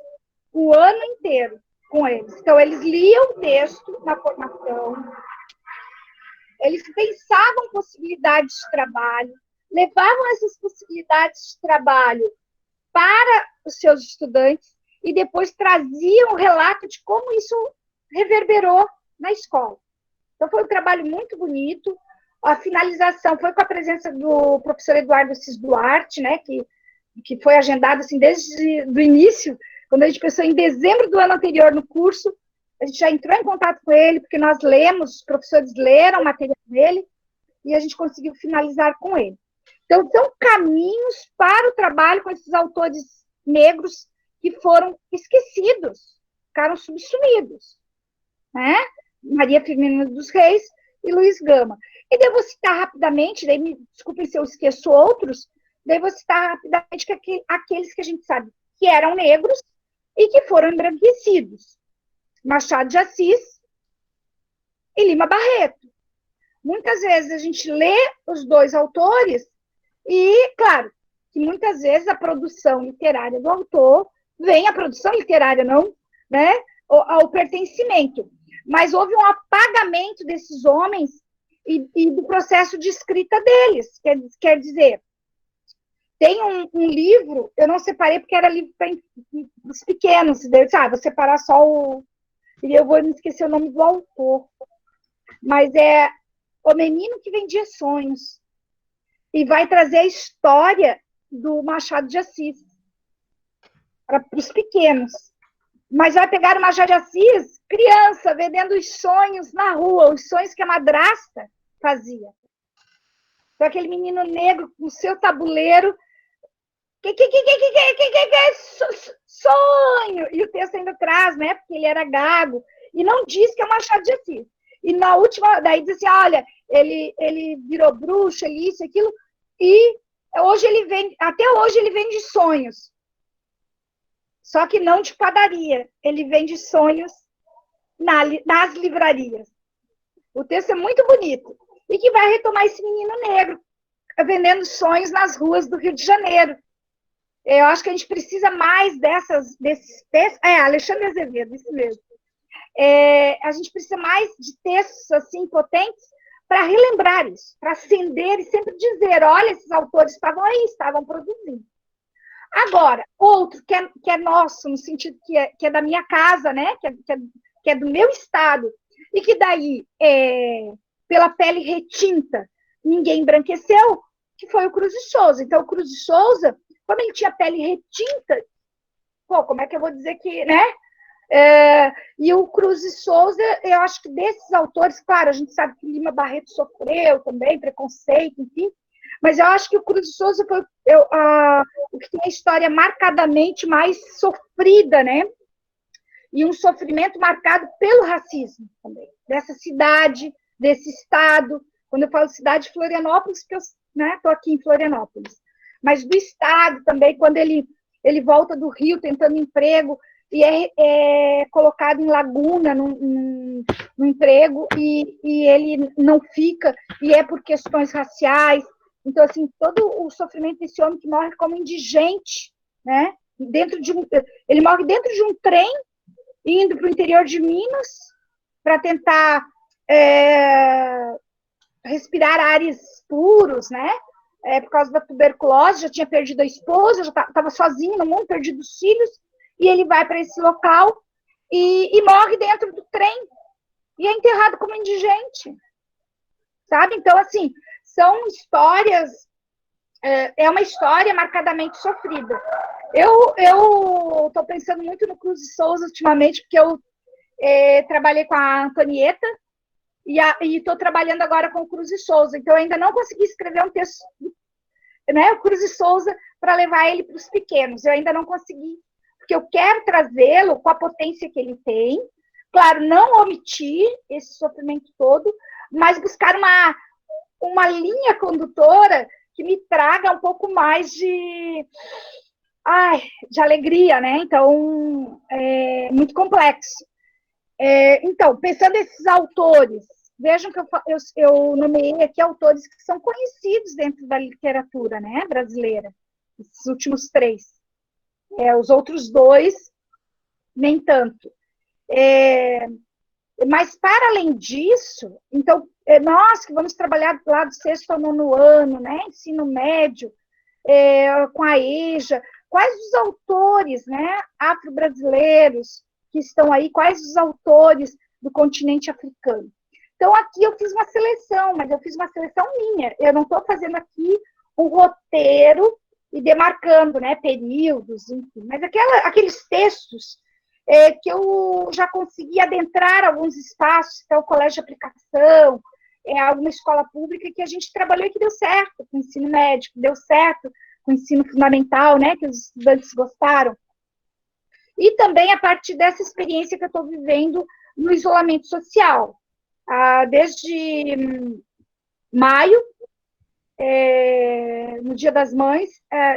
o ano inteiro com eles. Então, eles liam o texto na formação, eles pensavam possibilidades de trabalho, levavam essas possibilidades de trabalho para os seus estudantes e depois traziam um relato de como isso reverberou na escola. Então, foi um trabalho muito bonito. A finalização foi com a presença do professor Eduardo Cis Duarte, né, que foi agendado assim, desde o início, quando a gente pensou em dezembro do ano anterior no curso. A gente já entrou em contato com ele, porque nós lemos, os professores leram o material dele, e a gente conseguiu finalizar com ele. Então, são caminhos para o trabalho com esses autores negros que foram esquecidos, ficaram subsumidos, né? Maria Firmina dos Reis e Luiz Gama. E daí eu vou citar rapidamente, daí me desculpem se eu esqueço outros, daí eu vou citar rapidamente aqueles que a gente sabe que eram negros e que foram embranquecidos. Machado de Assis e Lima Barreto. Muitas vezes a gente lê os dois autores e, claro, que muitas vezes a produção literária do autor vem a produção literária, não, né, ao pertencimento. Mas houve um apagamento desses homens e do processo de escrita deles. Quer dizer, tem um livro, eu não separei porque era livro para os pequenos, vou separar só o... E eu vou me esquecer o nome do autor. Mas é O Menino que Vendia Sonhos. E vai trazer a história do Machado de Assis para os pequenos. Mas vai pegar o Machado de Assis, criança, vendendo os sonhos na rua, os sonhos que a madrasta fazia. Então, aquele menino negro com o seu tabuleiro, sonho! E o texto ainda traz, né? Porque ele era gago. E não diz que é o Machado de Assis. E na última, daí diz assim, olha, ele virou bruxo, ele isso, aquilo, e hoje ele vende, até hoje ele vende sonhos. Só que não de padaria, ele vende sonhos nas livrarias. O texto é muito bonito. E que vai retomar esse menino negro, vendendo sonhos nas ruas do Rio de Janeiro. Eu acho que a gente precisa mais desses textos. Alexandre Azevedo, isso mesmo. A gente precisa mais de textos assim potentes para relembrar isso, para acender e sempre dizer, olha, esses autores estavam aí, estavam produzindo. Agora, outro que é nosso, no sentido que é da minha casa, né? que é do meu estado, e que daí, pela pele retinta, ninguém embranqueceu, que foi o Cruz de Souza. Então, o Cruz de Souza, como ele tinha pele retinta, como é que eu vou dizer que, né? E o Cruz de Souza, eu acho que desses autores, claro, a gente sabe que Lima Barreto sofreu também, preconceito, enfim, mas eu acho que o Cruz de Souza foi o que tem a história marcadamente mais sofrida, né? E um sofrimento marcado pelo racismo também, dessa cidade, desse estado. Quando eu falo cidade, Florianópolis, porque eu estou aqui em Florianópolis, mas do estado também, quando ele volta do Rio tentando emprego, e é colocado em Laguna, num emprego, e ele não fica, e é por questões raciais. Então, assim, todo o sofrimento desse homem que morre como indigente, né? Ele morre dentro de um trem, indo para o interior de Minas, para tentar respirar ares puros, né? Por causa da tuberculose, já tinha perdido a esposa, já estava sozinho no mundo, perdido os filhos, e ele vai para esse local e morre dentro do trem, e é enterrado como indigente, sabe? Então, assim, são histórias, é uma história marcadamente sofrida. Eu estou pensando muito no Cruz de Souza ultimamente, porque eu trabalhei com a Antonieta, e estou trabalhando agora com o Cruz de Souza, então eu ainda não consegui escrever um texto, né, o Cruz de Souza, para levar ele para os pequenos, eu ainda não consegui, porque eu quero trazê-lo com a potência que ele tem, claro, não omitir esse sofrimento todo, mas buscar uma linha condutora que me traga um pouco mais de alegria, né? Então, é muito complexo. Então, pensando nesses autores, vejam que eu nomeei aqui autores que são conhecidos dentro da literatura, né, brasileira, esses últimos 3. Os outros 2, nem tanto. Mas, para além disso, então, nós que vamos trabalhar lá do 6º ao 9º ano, né, ensino médio, com a EJA, quais os autores, né, afro-brasileiros que estão aí, quais os autores do continente africano. Então, aqui eu fiz uma seleção, mas eu fiz uma seleção minha. Eu não estou fazendo aqui um roteiro e demarcando, né, períodos, enfim. Mas aqueles textos que eu já consegui adentrar alguns espaços, então, colégio de aplicação, alguma escola pública que a gente trabalhou e que deu certo com o ensino médio, que deu certo com o ensino fundamental, né, que os estudantes gostaram. E também a partir dessa experiência que eu estou vivendo no isolamento social. Desde maio, no Dia das Mães,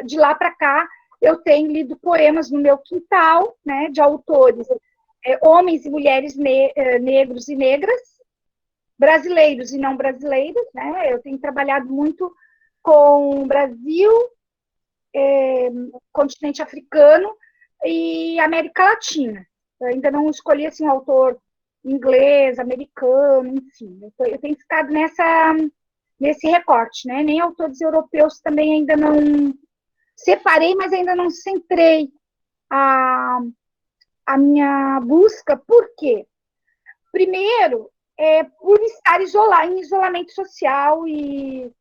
de lá para cá, eu tenho lido poemas no meu quintal, né, de autores, homens e mulheres negros e negras, brasileiros e não brasileiros, né? Eu tenho trabalhado muito com o Brasil, continente africano, e América Latina. Eu ainda não escolhi assim, um autor inglês, americano, enfim. Eu tenho ficado nesse recorte, né? Nem autores europeus também ainda não separei, mas ainda não centrei a minha busca. Por quê? Primeiro, por estar em isolamento social e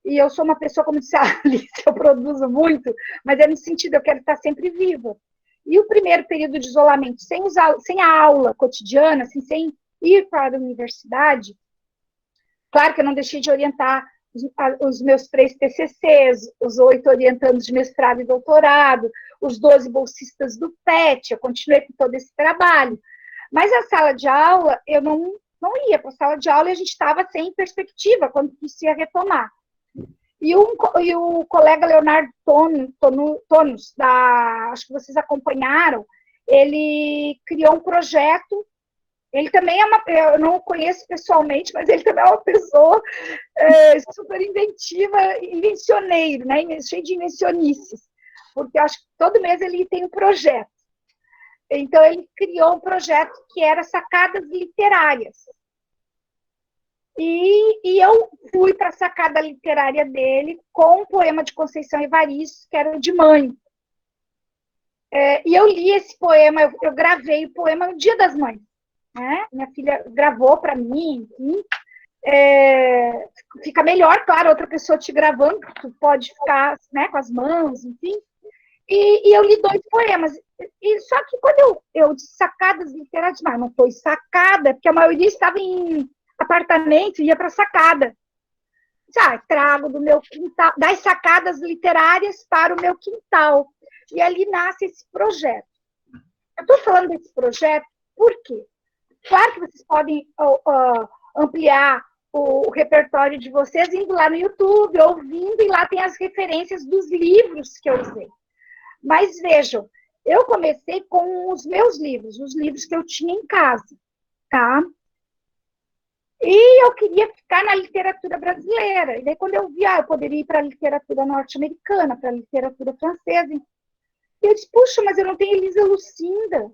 eu sou uma pessoa, como disse a Alice, eu produzo muito, mas é no sentido, eu quero estar sempre viva. E o primeiro período de isolamento, sem a aula cotidiana, assim, sem ir para a universidade, claro que eu não deixei de orientar os meus 3 TCCs, os 8 orientandos de mestrado e doutorado, os 12 bolsistas do PET, eu continuei com todo esse trabalho. Mas a sala de aula, eu não ia para a sala de aula e a gente estava sem perspectiva quando isso ia retomar. E o colega Leonardo Tonos, acho que vocês acompanharam, ele criou um projeto. Ele também eu não o conheço pessoalmente, mas ele também é uma pessoa super inventiva, invencioneiro, né? Cheio de invencionices, porque eu acho que todo mês ele tem um projeto. Então, ele criou um projeto que era Sacadas Literárias. E eu fui para a sacada literária dele com um poema de Conceição Evaristo, que era o de Mãe. E eu li esse poema, eu gravei o poema no Dia das Mães. Né? Minha filha gravou para mim, enfim. Fica melhor, claro, outra pessoa te gravando, tu pode ficar, né, com as mãos, enfim. E eu li 2 poemas. Só que quando eu disse sacadas literárias, mas não foi sacada, porque a maioria estava em apartamento e ia para sacada. Trago do meu quintal, das sacadas literárias para o meu quintal. E ali nasce esse projeto. Eu estou falando desse projeto por quê? Claro que vocês podem ampliar o repertório de vocês indo lá no YouTube, ouvindo, e lá tem as referências dos livros que eu usei. Mas vejam, eu comecei com os meus livros, os livros que eu tinha em casa, tá? E eu queria ficar na literatura brasileira. E daí, quando eu vi, eu poderia ir para a literatura norte-americana, para a literatura francesa. Eu disse, puxa, mas eu não tenho Elisa Lucinda.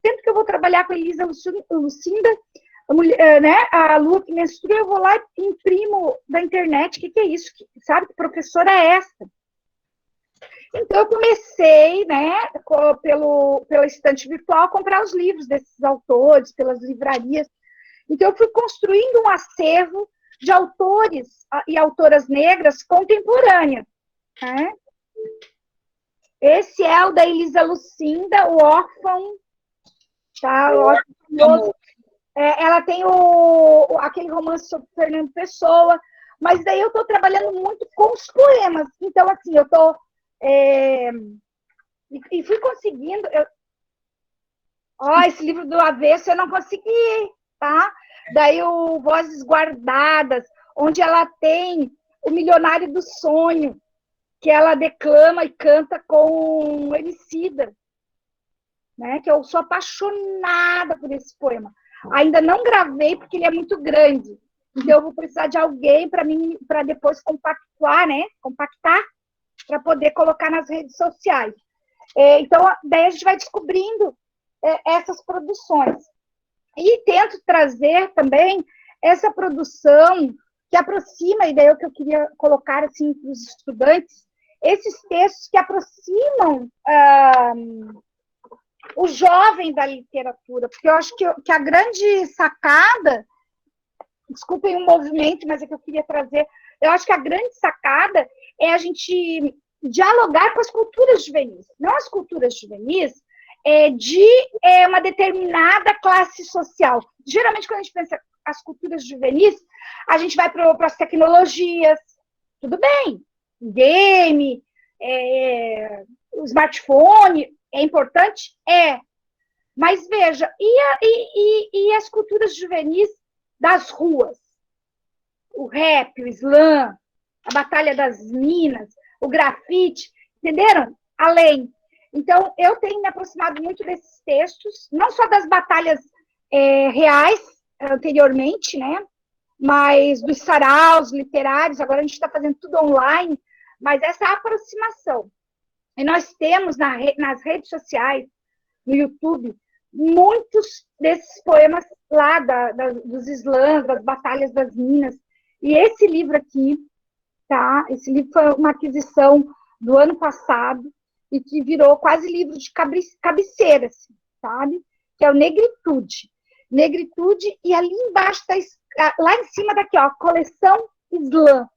Sempre que eu vou trabalhar com a Elisa Lucinda, a Lua que menstrua, eu vou lá e imprimo da internet. O que é isso? Sabe que professora é essa? Então, eu comecei, né, pela estante virtual, a comprar os livros desses autores, pelas livrarias. Então, eu fui construindo um acervo de autores e autoras negras contemporâneas. Né? Esse é o da Elisa Lucinda, o Órfão. Tá? Ela tem aquele romance sobre Fernando Pessoa, mas daí eu estou trabalhando muito com os poemas. Então, assim, eu estou... e fui conseguindo... esse livro do avesso eu não consegui, tá? Daí o Vozes Guardadas, onde ela tem o Milionário do Sonho, que ela declama e canta com Emicida, né? Que eu sou apaixonada por esse poema. Ainda não gravei, porque ele é muito grande. Então, eu vou precisar de alguém para depois compactar, né? Compactar, para poder colocar nas redes sociais. Então, daí a gente vai descobrindo essas produções. E tento trazer também essa produção que aproxima, e daí é o que eu queria colocar assim, para os estudantes, esses textos que aproximam o jovem da literatura, porque eu acho que a grande sacada, desculpem o movimento, mas é que eu queria trazer, eu acho que a grande sacada é a gente dialogar com as culturas juvenis, não as culturas juvenis de uma determinada classe social. Geralmente, quando a gente pensa as culturas juvenis, a gente vai para as tecnologias, tudo bem, game, o smartphone, é importante? Mas veja, e as culturas juvenis das ruas? O rap, o slam, a batalha das minas, o grafite, entenderam? Além. Então, eu tenho me aproximado muito desses textos, não só das batalhas reais, anteriormente, né? Mas dos saraus literários, agora a gente está fazendo tudo online, mas essa aproximação. E nós temos nas redes sociais, no YouTube, muitos desses poemas lá dos slams, das batalhas das minas. E esse livro aqui, tá? Esse livro foi uma aquisição do ano passado e que virou quase livro de cabeceira, assim, sabe? Que é o Negritude. Negritude, e ali embaixo, lá em cima daqui, ó, coleção Slam.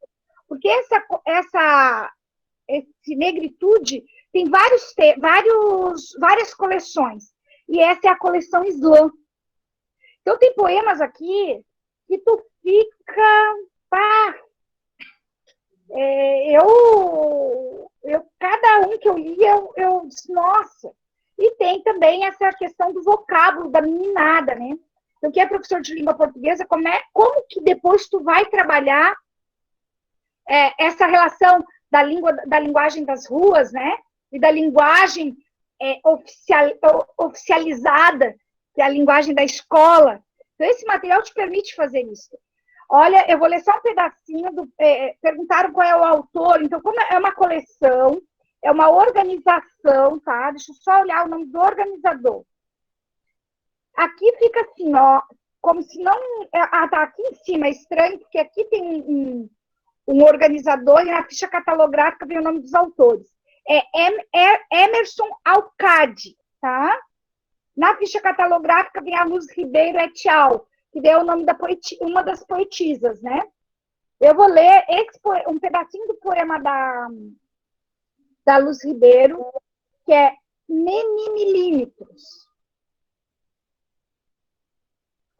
Porque esse Negritude tem várias coleções. E essa é a coleção Slam. Então, tem poemas aqui que tu fica... Pá, cada um que eu li, eu disse, nossa. E tem também essa questão do vocábulo, da meninada, né? Então, quem é professor de língua portuguesa, como que depois tu vai trabalhar essa relação da linguagem das ruas, né? E da linguagem oficializada, que é a linguagem da escola. Então, esse material te permite fazer isso. Olha, eu vou ler só um pedacinho. Perguntaram qual é o autor. Então, como é uma coleção, é uma organização, tá? Deixa eu só olhar o nome do organizador. Aqui fica assim, ó, como se não... tá aqui em cima, é estranho, porque aqui tem um organizador e na ficha catalográfica vem o nome dos autores. Emerson Alcade, tá? Na ficha catalográfica vem a Luz Ribeiro et al., que deu o nome uma das poetisas, né? Eu vou ler um pedacinho do poema da Luz Ribeiro, que é Menimilímetros.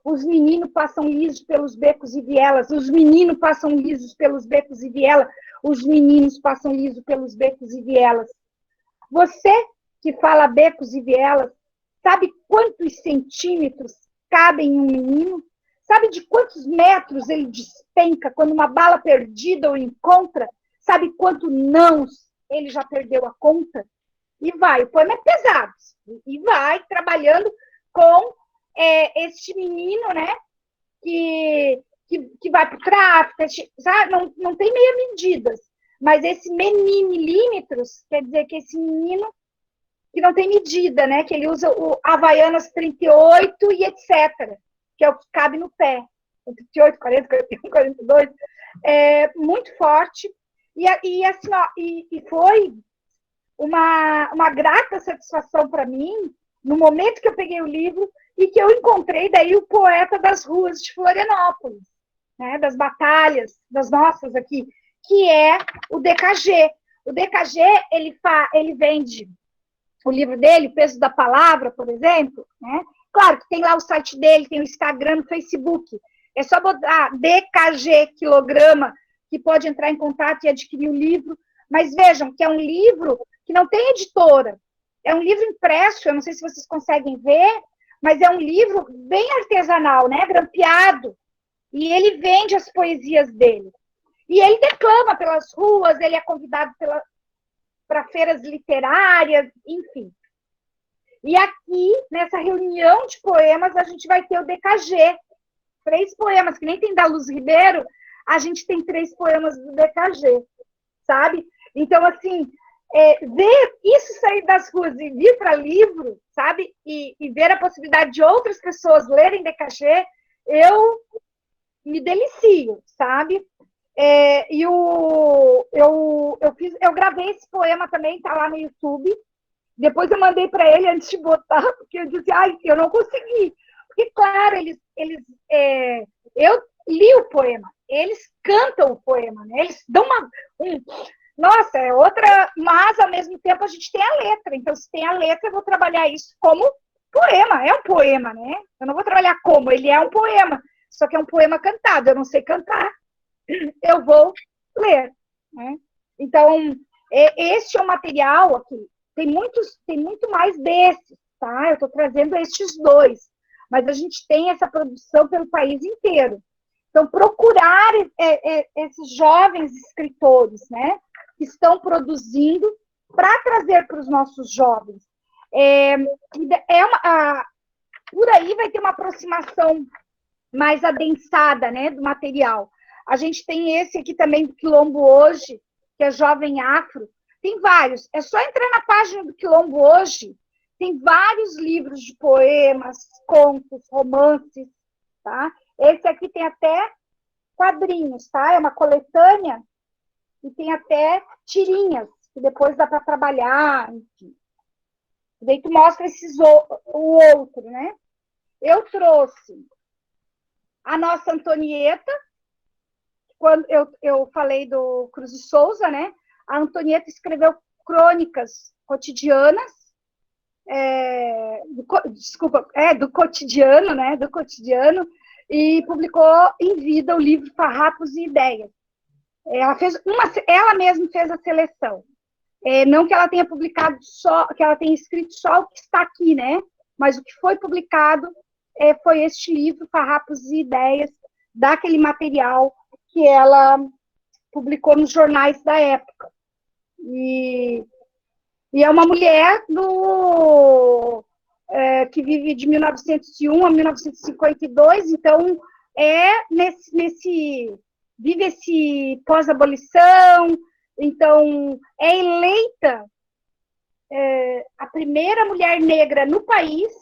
Os meninos passam lisos pelos becos e vielas, os meninos passam lisos pelos becos e vielas, os meninos passam lisos pelos becos e vielas. Você que fala becos e vielas, sabe quantos centímetros cabem em um menino? Sabe de quantos metros ele despenca quando uma bala perdida o encontra? Sabe quanto nãos ele já perdeu a conta? E vai, o poema é pesado. E vai trabalhando com este menino, né? Que vai para o tráfico, sabe? Não tem meia medidas. Mas esse milímetros quer dizer que esse menino que não tem medida, né? Que ele usa o Havaianas 38 e etc., que é o que cabe no pé. 38, 40, 41, 42. Muito forte. E assim, ó, e foi uma grata satisfação para mim, no momento que eu peguei o livro, e que eu encontrei daí o poeta das ruas de Florianópolis, né? Das batalhas, das nossas aqui, que é o DKG. O DKG, ele vende o livro dele, O Peso da Palavra, por exemplo, né? Claro que tem lá o site dele, tem o Instagram, no Facebook. É só botar DKG quilograma, que pode entrar em contato e adquirir o livro. Mas vejam que é um livro que não tem editora. É um livro impresso, eu não sei se vocês conseguem ver, mas é um livro bem artesanal, né? Grampeado. E ele vende as poesias dele. E ele declama pelas ruas, ele é convidado para feiras literárias, enfim. E aqui, nessa reunião de poemas, a gente vai ter o DKG. 3 poemas, que nem tem da Luz Ribeiro, a gente tem 3 poemas do DKG, sabe? Então, assim, ver isso sair das ruas e vir para livro, sabe? E ver a possibilidade de outras pessoas lerem DKG, eu me delicio, sabe? Eu gravei esse poema também, tá lá no YouTube. Depois eu mandei para ele antes de botar, porque eu disse, eu não consegui. Porque, claro, eu li o poema, eles cantam o poema, né? Eles dão nossa, é outra, mas ao mesmo tempo a gente tem a letra. Então, se tem a letra, eu vou trabalhar isso como poema. É um poema, né? Eu não vou trabalhar como, ele é um poema. Só que é um poema cantado. Eu não sei cantar, eu vou ler, né? Então, este é um material aqui. Tem muito mais desses, tá? Eu estou trazendo estes 2. Mas a gente tem essa produção pelo país inteiro. Então, procurar esses jovens escritores, né? Que estão produzindo para trazer para os nossos jovens. Por aí vai ter uma aproximação mais adensada, né, do material. A gente tem esse aqui também do Quilombo Hoje, que é Jovem Afro. Tem vários. É só entrar na página do Quilombo Hoje, Tem vários livros de poemas, contos, romances, tá? Esse aqui tem até quadrinhos, tá? É uma coletânea e tem até tirinhas, que depois dá para trabalhar, enfim. Daí tu mostra o outro, né? Eu trouxe a nossa Antonieta, quando eu falei do Cruz de Souza, né? A Antonieta escreveu crônicas cotidianas, do cotidiano, né? Do cotidiano, e publicou em vida o livro Farrapos e Ideias. Ela mesma fez a seleção. Não que ela tenha publicado só, que ela tenha escrito só o que está aqui, né? Mas o que foi publicado foi este livro, Farrapos e Ideias, daquele material que ela publicou nos jornais da época. E é uma mulher que vive de 1901 a 1952, então vive esse pós-abolição, então é eleita a primeira mulher negra no país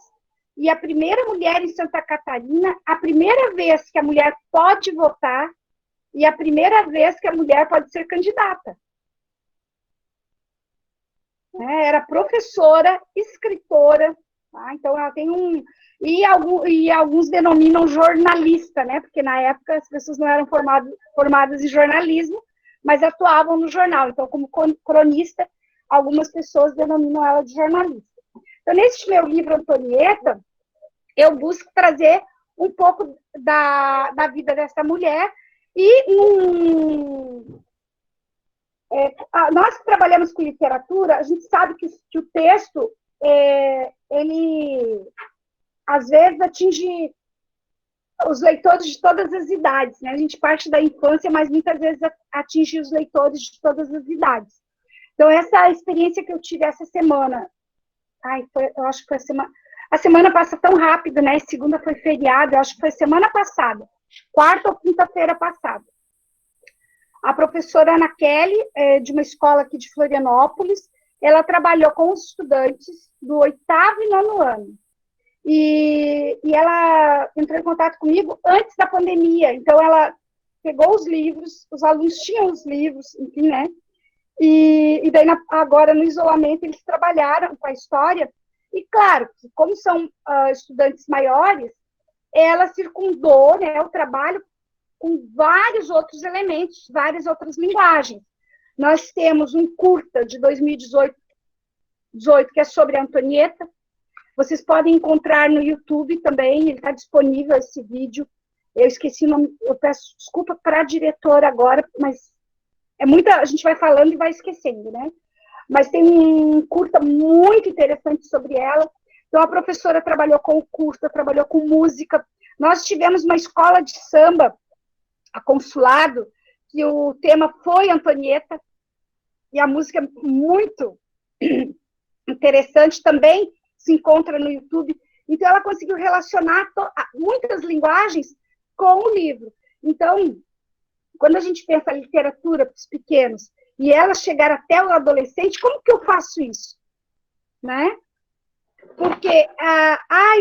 e a primeira mulher em Santa Catarina, a primeira vez que a mulher pode votar e a primeira vez que a mulher pode ser candidata. Era professora, escritora, tá? Então ela tem e alguns denominam jornalista, né? Porque na época as pessoas não eram formadas em jornalismo, mas atuavam no jornal. Então, como cronista, algumas pessoas denominam ela de jornalista. Então, nesse meu livro, Antonieta, eu busco trazer um pouco da vida dessa mulher e nós que trabalhamos com literatura, a gente sabe que o texto, ele, às vezes, atinge os leitores de todas as idades, né? A gente parte da infância, mas muitas vezes atinge os leitores de todas as idades. Então, essa experiência que eu tive essa semana, eu acho que foi a semana passa tão rápido, né? Segunda foi feriado, eu acho que foi semana passada, quarta ou quinta-feira passada. A professora Ana Kelly, de uma escola aqui de Florianópolis, ela trabalhou com os estudantes do 8º e 9º ano. E ela entrou em contato comigo antes da pandemia. Então, ela pegou os livros, os alunos tinham os livros, enfim, né? E daí, agora, no isolamento, eles trabalharam com a história. E, claro, como são estudantes maiores, ela circundou, né, o trabalho com vários outros elementos, várias outras linguagens. Nós temos um curta de 2018, que é sobre a Antonieta. Vocês podem encontrar no YouTube também, ele está disponível esse vídeo. Eu esqueci o nome, eu peço desculpa para a diretora agora, mas a gente vai falando e vai esquecendo, né? Mas tem um curta muito interessante sobre ela. Então, a professora trabalhou com o curta, trabalhou com música. Nós tivemos uma escola de samba, a Consulado, que o tema foi Antonieta, e a música é muito interessante também, se encontra no YouTube. Então, ela conseguiu relacionar muitas linguagens com o livro. Então, quando a gente pensa em literatura para os pequenos, e ela chegar até o adolescente, como que eu faço isso? Né? Porque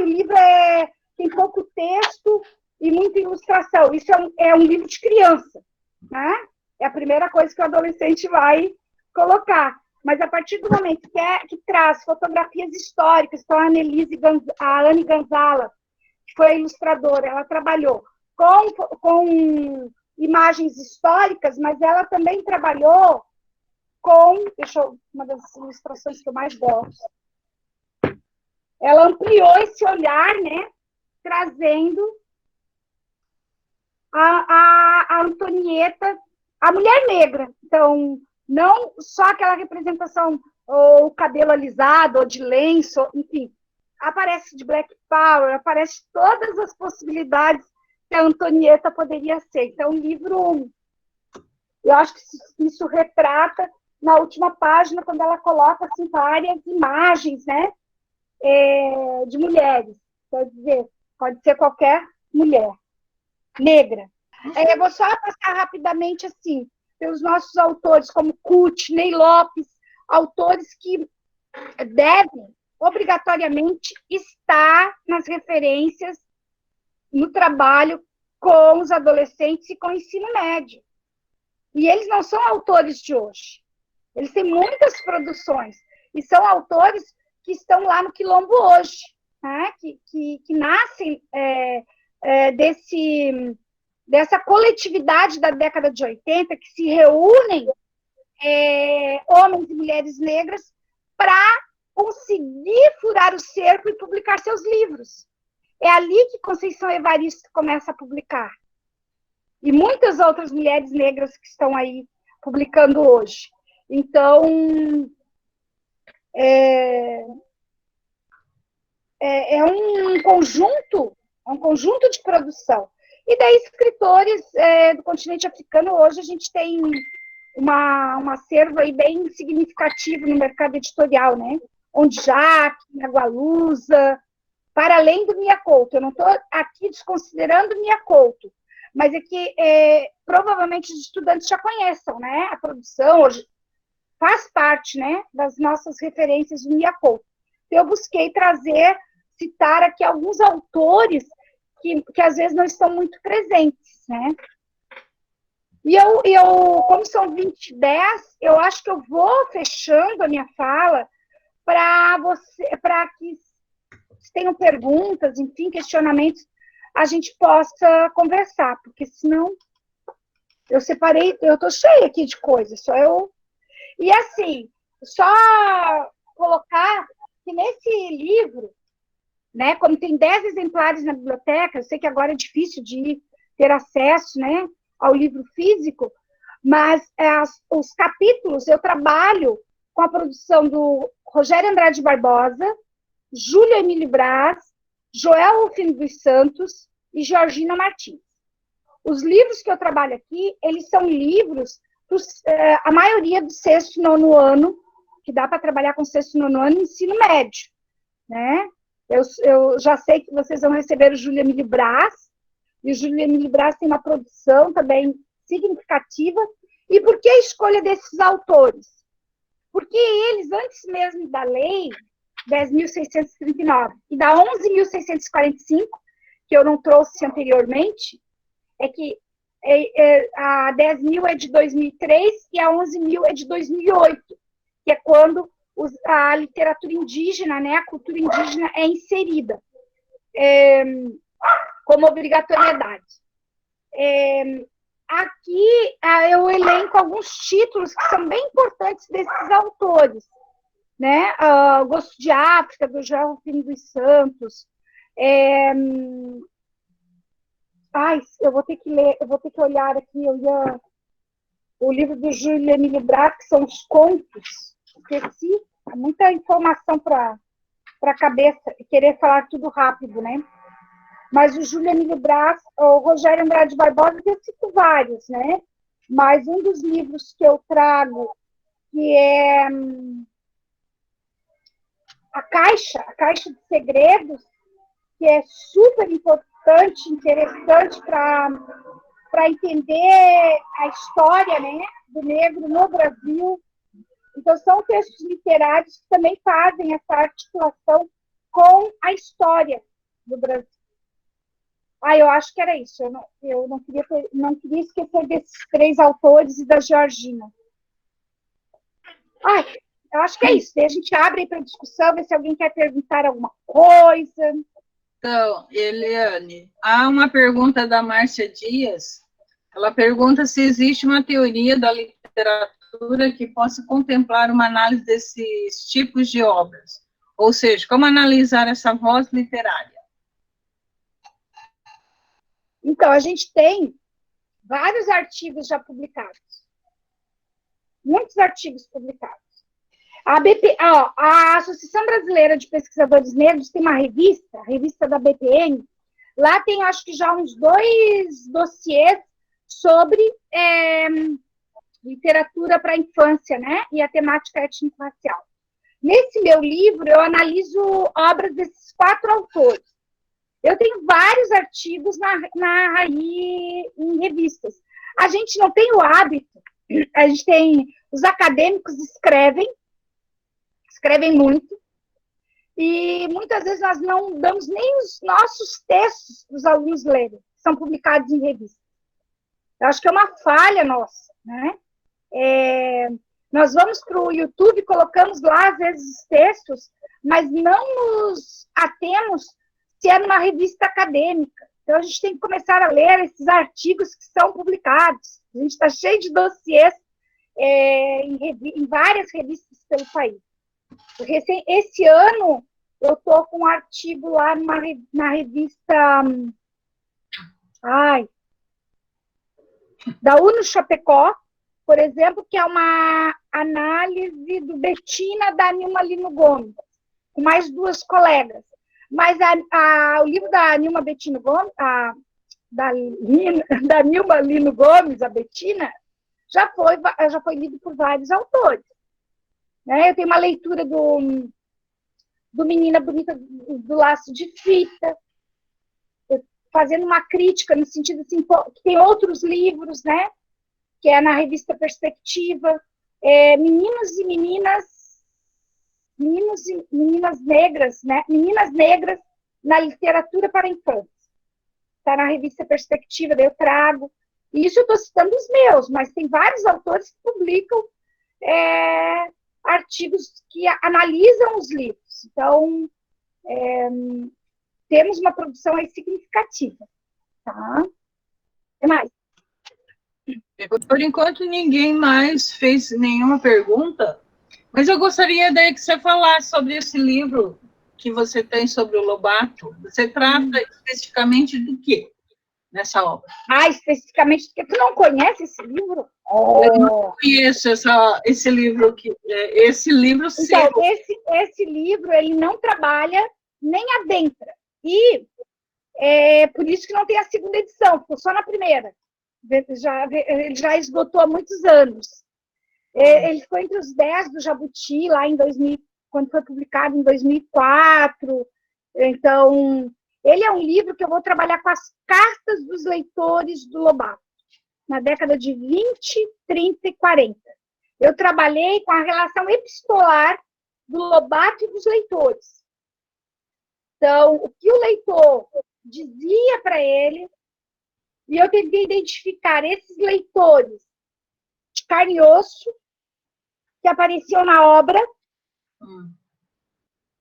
o livro tem pouco texto e muita ilustração. Isso é um livro de criança, né? É a primeira coisa que o adolescente vai colocar. Mas a partir do momento que traz fotografias históricas, então a Anne Ganzala, que foi a ilustradora, ela trabalhou com imagens históricas, mas ela também trabalhou uma das ilustrações que eu mais gosto. Ela ampliou esse olhar, né, trazendo a Antonieta, a mulher negra. Então, não só aquela representação, ou cabelo alisado, ou de lenço, enfim. Aparece de Black Power, aparece todas as possibilidades que a Antonieta poderia ser. Então, o livro, eu acho que isso retrata na última página, quando ela coloca assim, várias imagens, né, de mulheres. Quer dizer, pode ser qualquer mulher negra. Eu vou só passar rapidamente assim, pelos nossos autores, como Kut, Ney Lopes, autores que devem obrigatoriamente está nas referências no trabalho com os adolescentes e com o ensino médio. E eles não são autores de hoje. Eles têm muitas produções. E são autores que estão lá no Quilombo hoje, né? que nascem dessa coletividade da década de 80, que se reúnem homens e mulheres negras para conseguir furar o cerco e publicar seus livros. É ali que Conceição Evaristo começa a publicar. E muitas outras mulheres negras que estão aí publicando hoje. Então, é um conjunto de produção. E daí, escritores do continente africano, hoje a gente tem um acervo aí bem significativo no mercado editorial, né? Ondjak, Agualusa, para além do Mia Couto. Eu não estou aqui desconsiderando Mia Couto, mas é que provavelmente os estudantes já conheçam, né? A produção hoje faz parte, né, das nossas referências do Mia Couto. Eu busquei citar aqui alguns autores que às vezes não estão muito presentes, né? E eu como são 20:10, eu acho que eu vou fechando a minha fala para que se tenham perguntas, enfim, questionamentos, a gente possa conversar, porque senão eu estou cheia aqui de coisas, só eu... E assim, só colocar que nesse livro, né, como tem 10 exemplares na biblioteca, eu sei que agora é difícil de ter acesso, né, ao livro físico, mas os capítulos eu trabalho com a produção do Rogério Andrade Barbosa, Júlia Emílio Braz, Joel Rufino dos Santos e Georgina Martins. Os livros que eu trabalho aqui, eles são livros, a maioria do 6º e 9º ano, que dá para trabalhar com 6º e 9º ano, ensino médio, né? Eu já sei que vocês vão receber o Júlia Emílio Braz, e o Júlia Emílio Braz tem uma produção também significativa. E por que a escolha desses autores? Porque eles, antes mesmo da lei 10.639 e da 11.645, que eu não trouxe anteriormente, é que a 10.000 é de 2003 e a 11.000 é de 2008, que é quando a literatura indígena, né, a cultura indígena é inserida como obrigatoriedade. Aqui eu elenco alguns títulos que são bem importantes desses autores, né? O Gosto de África, do Joel Rufino dos Santos. Eu vou ter que ler, eu vou ter que olhar aqui o livro do Júlia Emílio Braz, que são os contos. Esqueci, é muita informação para a cabeça, e querer falar tudo rápido, né? Mas o Júlia Emílio Braz, o Rogério Andrade Barbosa, eu cito vários, né? Mas um dos livros que eu trago, que é a Caixa de Segredos, que é super importante, interessante para entender a história, né, do negro no Brasil. Então, são textos literários que também fazem essa articulação com a história do Brasil. Eu acho que era isso. Eu não queria esquecer desses 3 autores e da Georgina. Eu acho que é isso. Daí a gente abre para discussão, ver se alguém quer perguntar alguma coisa. Então, Eliane, há uma pergunta da Márcia Dias. Ela pergunta se existe uma teoria da literatura que possa contemplar uma análise desses tipos de obras. Ou seja, como analisar essa voz literária? Então, a gente tem vários artigos já publicados. Muitos artigos publicados. A Associação Brasileira de Pesquisadores Negros tem uma revista, a revista da BPN. Lá tem, acho que já uns 2 dossiês sobre literatura para a infância, né? E a temática étnico-racial. Nesse meu livro, eu analiso obras desses 4 autores. Eu tenho vários artigos em revistas. A gente não tem o hábito, a gente tem... Os acadêmicos escrevem muito, e muitas vezes nós não damos nem os nossos textos para os alunos lerem, que são publicados em revistas. Eu acho que é uma falha nossa, né? Nós vamos para o YouTube, colocamos lá, às vezes, os textos, mas não nos atemos se é numa revista acadêmica. Então, a gente tem que começar a ler esses artigos que são publicados. A gente está cheio de dossiês em várias revistas pelo país. Esse ano, eu estou com um artigo lá na revista da UNO Chapecó, por exemplo, que é uma análise do Betina da Nilma Lino Gomes, com mais 2 colegas. Mas o livro da Nilma Bettino Gomes, da Nilma Lino Gomes, a Betina, já foi lido por vários autores. Né? Eu tenho uma leitura do Menina Bonita do Laço de Fita, fazendo uma crítica no sentido assim, que tem outros livros, né? Que é na revista Perspectiva, meninos e meninas negras, né? Meninas negras na literatura para a infância. Está na revista Perspectiva, daí eu trago. E isso eu estou citando os meus, mas tem vários autores que publicam artigos que analisam os livros. Então, temos uma produção aí significativa. Tá? O que mais? Por enquanto, ninguém mais fez nenhuma pergunta, mas eu gostaria daí que você falasse sobre esse livro que você tem sobre o Lobato. Você trata especificamente do quê nessa obra? Especificamente, porque tu não conhece esse livro? Eu não conheço esse livro. Esse livro então, esse livro, ele não trabalha nem adentra. E por isso que não tem a segunda edição, ficou só na primeira. Ele já esgotou há muitos anos. Ele ficou entre os 10 do Jabuti, lá em 2000, quando foi publicado em 2004. Então, ele é um livro que eu vou trabalhar com as cartas dos leitores do Lobato, na década de 20, 30 e 40. Eu trabalhei com a relação epistolar do Lobato e dos leitores. Então, o que o leitor dizia para ele, e eu tentei identificar esses leitores de carne e osso que apareciam na obra,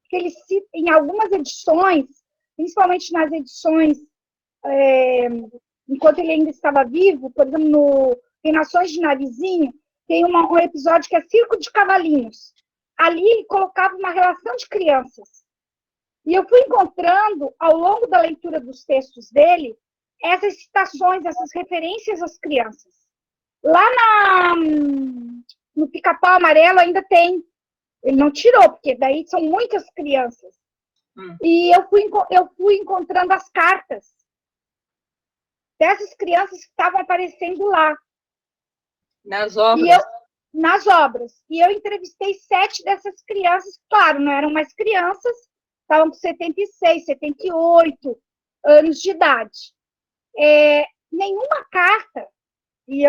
que ele cita em algumas edições, principalmente nas edições enquanto ele ainda estava vivo, por exemplo, em Nações de Narizinho, tem um episódio que é Circo de Cavalinhos. Ali ele colocava uma relação de crianças. E eu fui encontrando, ao longo da leitura dos textos dele, essas citações, essas referências às crianças. Lá no Pica-Pau Amarelo ainda tem. Ele não tirou, porque daí são muitas crianças. E eu fui encontrando as cartas dessas crianças que estavam aparecendo lá. Nas obras? Nas obras. E eu entrevistei 7 dessas crianças, claro, não eram mais crianças, estavam com 76, 78 anos de idade. Nenhuma carta, e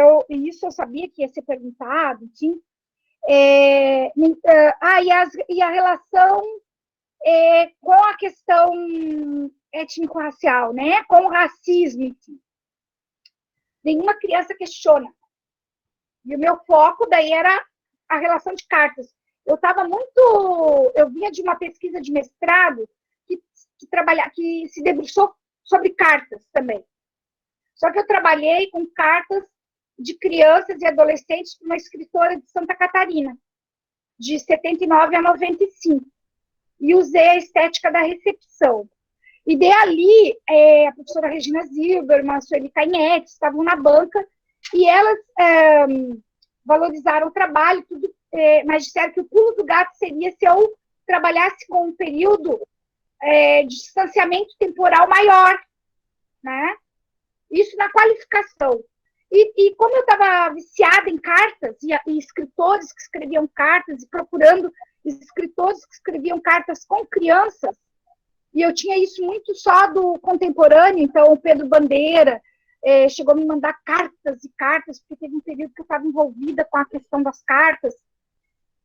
isso eu sabia que ia ser perguntado, enfim. E a relação com a questão étnico-racial, né? Com o racismo, enfim. Nenhuma criança questiona. E o meu foco daí era a relação de cartas. Eu vinha de uma pesquisa de mestrado que se debruçou sobre cartas também. Só que eu trabalhei com cartas de crianças e adolescentes para uma escritora de Santa Catarina, de 79 a 95. E usei a estética da recepção. E daí ali, a professora Regina Zilberman, a Sueli Cainete, estavam na banca, e elas valorizaram o trabalho, tudo, mas disseram que o pulo do gato seria se eu trabalhasse com um período de distanciamento temporal maior, né? Isso na qualificação. E como eu estava viciada em cartas, e escritores que escreviam cartas, e procurando escritores que escreviam cartas com crianças, e eu tinha isso muito só do contemporâneo, então o Pedro Bandeira chegou a me mandar cartas e cartas, porque teve um período que eu estava envolvida com a questão das cartas,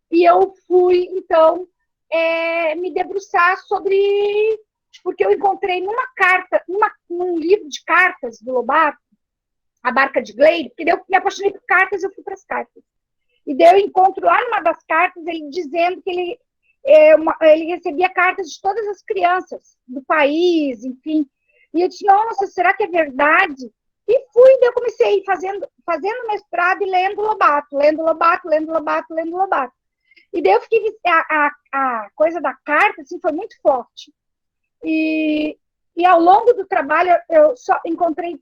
e eu fui, então, me debruçar sobre... Porque eu encontrei numa carta, num livro de cartas do Lobato, A Barca de Gleire, porque eu me apaixonei por cartas, eu fui para as cartas. E daí eu encontro lá numa das cartas ele dizendo que ele recebia cartas de todas as crianças do país, enfim. E eu disse, nossa, será que é verdade? E fui, daí eu comecei fazendo mestrado e lendo Lobato. E daí eu fiquei... A coisa da carta assim, foi muito forte. E ao longo do trabalho, eu só encontrei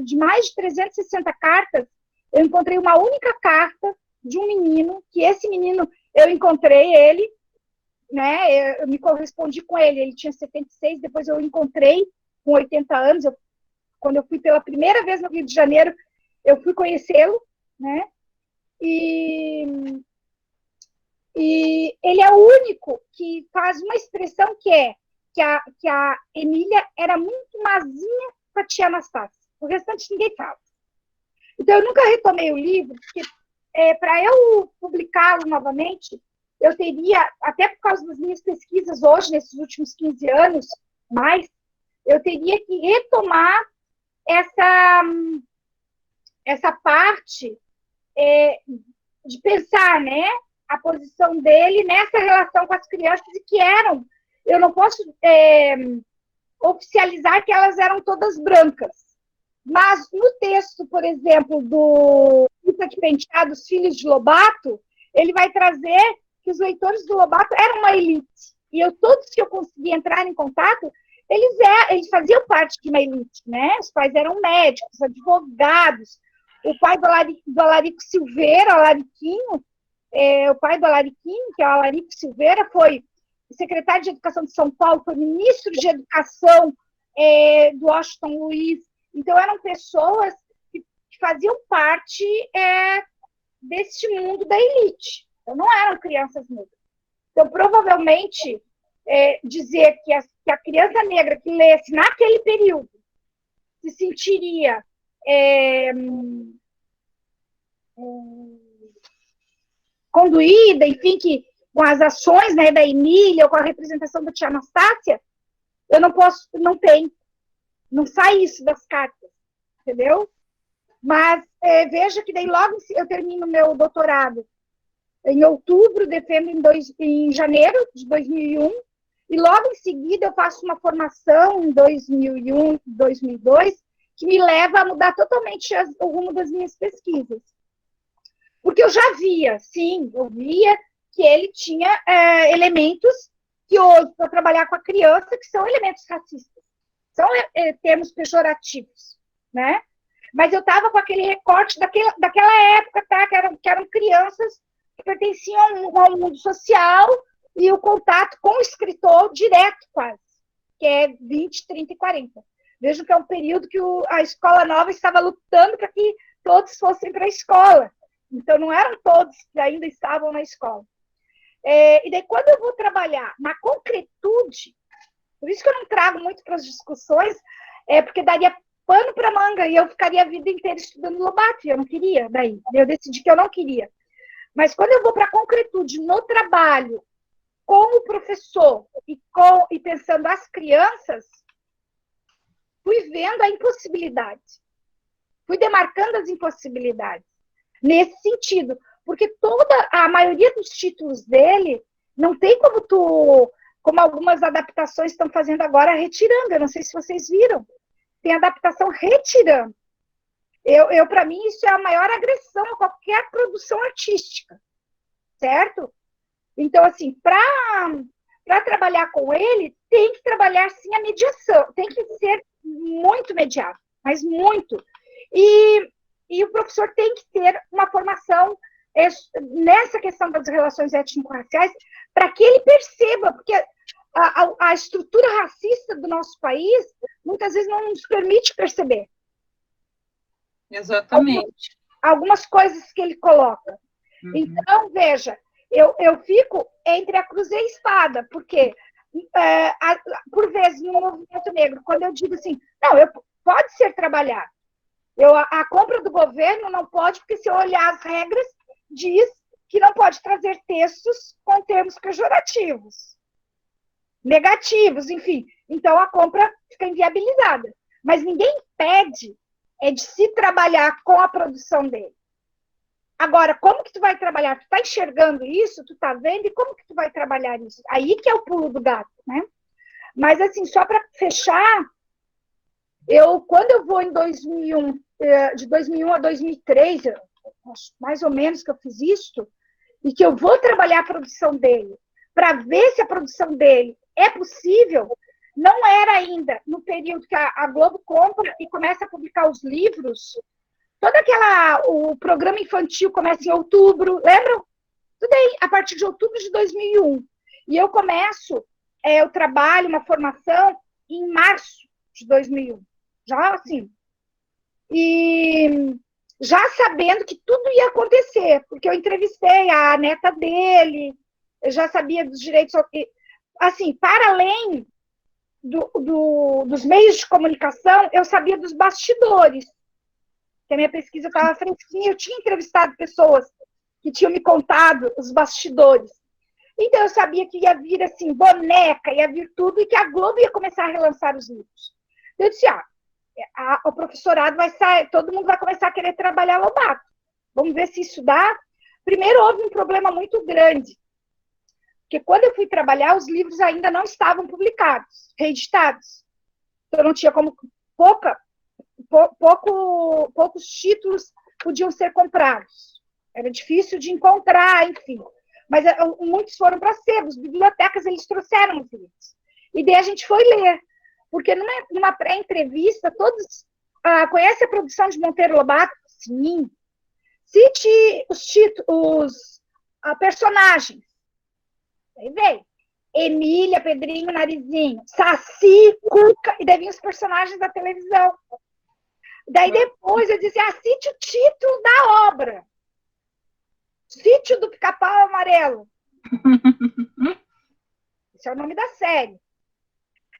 de mais de 360 cartas, eu encontrei uma única carta de um menino, que esse menino, eu encontrei ele, né, eu me correspondi com ele tinha 76, depois eu encontrei com 80 anos, quando eu fui pela primeira vez no Rio de Janeiro, eu fui conhecê-lo, né, e ele é o único que faz uma expressão que a Emília era muito mazinha com a tia Anastácia. O restante ninguém fala. Então, eu nunca retomei o livro, porque para eu publicá-lo novamente, eu teria, até por causa das minhas pesquisas hoje, nesses últimos 15 anos, eu teria que retomar essa parte de pensar, né, a posição dele nessa relação com as crianças e que eu não posso oficializar que elas eram todas brancas. Mas no texto, por exemplo, do Isaac Penteado, Os Filhos de Lobato, ele vai trazer que os leitores do Lobato eram uma elite. E todos que eu consegui entrar em contato, eles faziam parte de uma elite, né? Os pais eram médicos, advogados. O pai do Alarico Silveira, Alariquinho, o pai do Alariquinho, que é o Alarico Silveira, foi secretário de Educação de São Paulo, foi ministro de Educação do Washington Luiz. Então, eram pessoas que faziam parte deste mundo da elite. Então, não eram crianças negras. Então, provavelmente, dizer que a criança negra que lesse naquele período se sentiria conduída, enfim, que com as ações, né, da Emília ou com a representação da tia Anastácia, não sai isso das cartas, entendeu? Mas veja que daí logo eu termino meu doutorado em outubro, defendo em janeiro de 2001, e logo em seguida eu faço uma formação em 2001, 2002, que me leva a mudar totalmente o rumo das minhas pesquisas. Porque eu já via, sim, eu via que ele tinha elementos que hoje, para trabalhar com a criança, que são elementos racistas. São termos pejorativos, né? Mas eu estava com aquele recorte daquela época, tá? Que eram crianças que pertenciam ao mundo social e o contato com o escritor direto, quase, que é 20, 30 e 40. Vejam que é um período que a Escola Nova estava lutando para que todos fossem para a escola. Então, não eram todos que ainda estavam na escola. E daí, quando eu vou trabalhar na concretude, por isso que eu não trago muito para as discussões, porque daria pano para manga e eu ficaria a vida inteira estudando Lobato, e eu não queria, daí. Eu decidi que eu não queria. Mas quando eu vou para a concretude no trabalho, com o professor e pensando as crianças, fui vendo a impossibilidade. Fui demarcando as impossibilidades. Nesse sentido, porque a maioria dos títulos dele não tem como algumas adaptações estão fazendo agora, retirando. Eu não sei se vocês viram. Tem adaptação retirando. Para mim, isso é a maior agressão a qualquer produção artística. Certo? Então, assim, para trabalhar com ele, tem que trabalhar, sim, a mediação. Tem que ser muito mediado, mas muito. E o professor tem que ter uma formação nessa questão das relações étnico-raciais para que ele perceba, porque a estrutura racista do nosso país muitas vezes não nos permite perceber. Exatamente. Algumas coisas que ele coloca. Uhum. Então, veja, eu fico entre a cruz e a espada, porque, por vezes, no movimento negro, quando eu digo assim, não, pode ser trabalhado. A compra do governo não pode, porque se eu olhar as regras, diz que não pode trazer textos com termos pejorativos, negativos, enfim. Então, a compra fica inviabilizada. Mas ninguém impede de se trabalhar com a produção dele. Agora, como que tu vai trabalhar? Tu está enxergando isso? Tu está vendo? E como que tu vai trabalhar isso? Aí que é o pulo do gato, né? Mas, assim, só para fechar, quando eu vou em 2001, de 2001 a 2003, mais ou menos que eu fiz isso, e que eu vou trabalhar a produção dele, para ver se a produção dele é possível, não era ainda no período que a Globo compra e começa a publicar os livros, o programa infantil começa em outubro, lembram? Tudo aí, a partir de outubro de 2001. E eu começo o trabalho, uma formação, em março de 2001. Já assim. E já sabendo que tudo ia acontecer, porque eu entrevistei a neta dele, eu já sabia dos direitos... Assim, para além dos meios de comunicação, eu sabia dos bastidores, que a minha pesquisa estava fresquinha, eu tinha entrevistado pessoas que tinham me contado os bastidores. Então, eu sabia que ia vir, assim, boneca, ia vir tudo, e que a Globo ia começar a relançar os livros. Eu disse, o professorado vai sair, todo mundo vai começar a querer trabalhar Lobato. Vamos ver se isso dá. Primeiro, houve um problema muito grande, porque quando eu fui trabalhar, os livros ainda não estavam publicados, reeditados. Então, não tinha como... poucos títulos podiam ser comprados. Era difícil de encontrar, enfim. Mas muitos foram para sebos, bibliotecas, eles trouxeram os livros. E daí a gente foi ler. Porque numa pré-entrevista, todos conhecem a produção de Monteiro Lobato? Sim. Cite os personagens. Aí veio. Emília, Pedrinho, Narizinho, Saci, Cuca, e daí vinham os personagens da televisão. Daí depois eu dizia, cite o título da obra. Sítio do Pica-Pau Amarelo. Esse é o nome da série.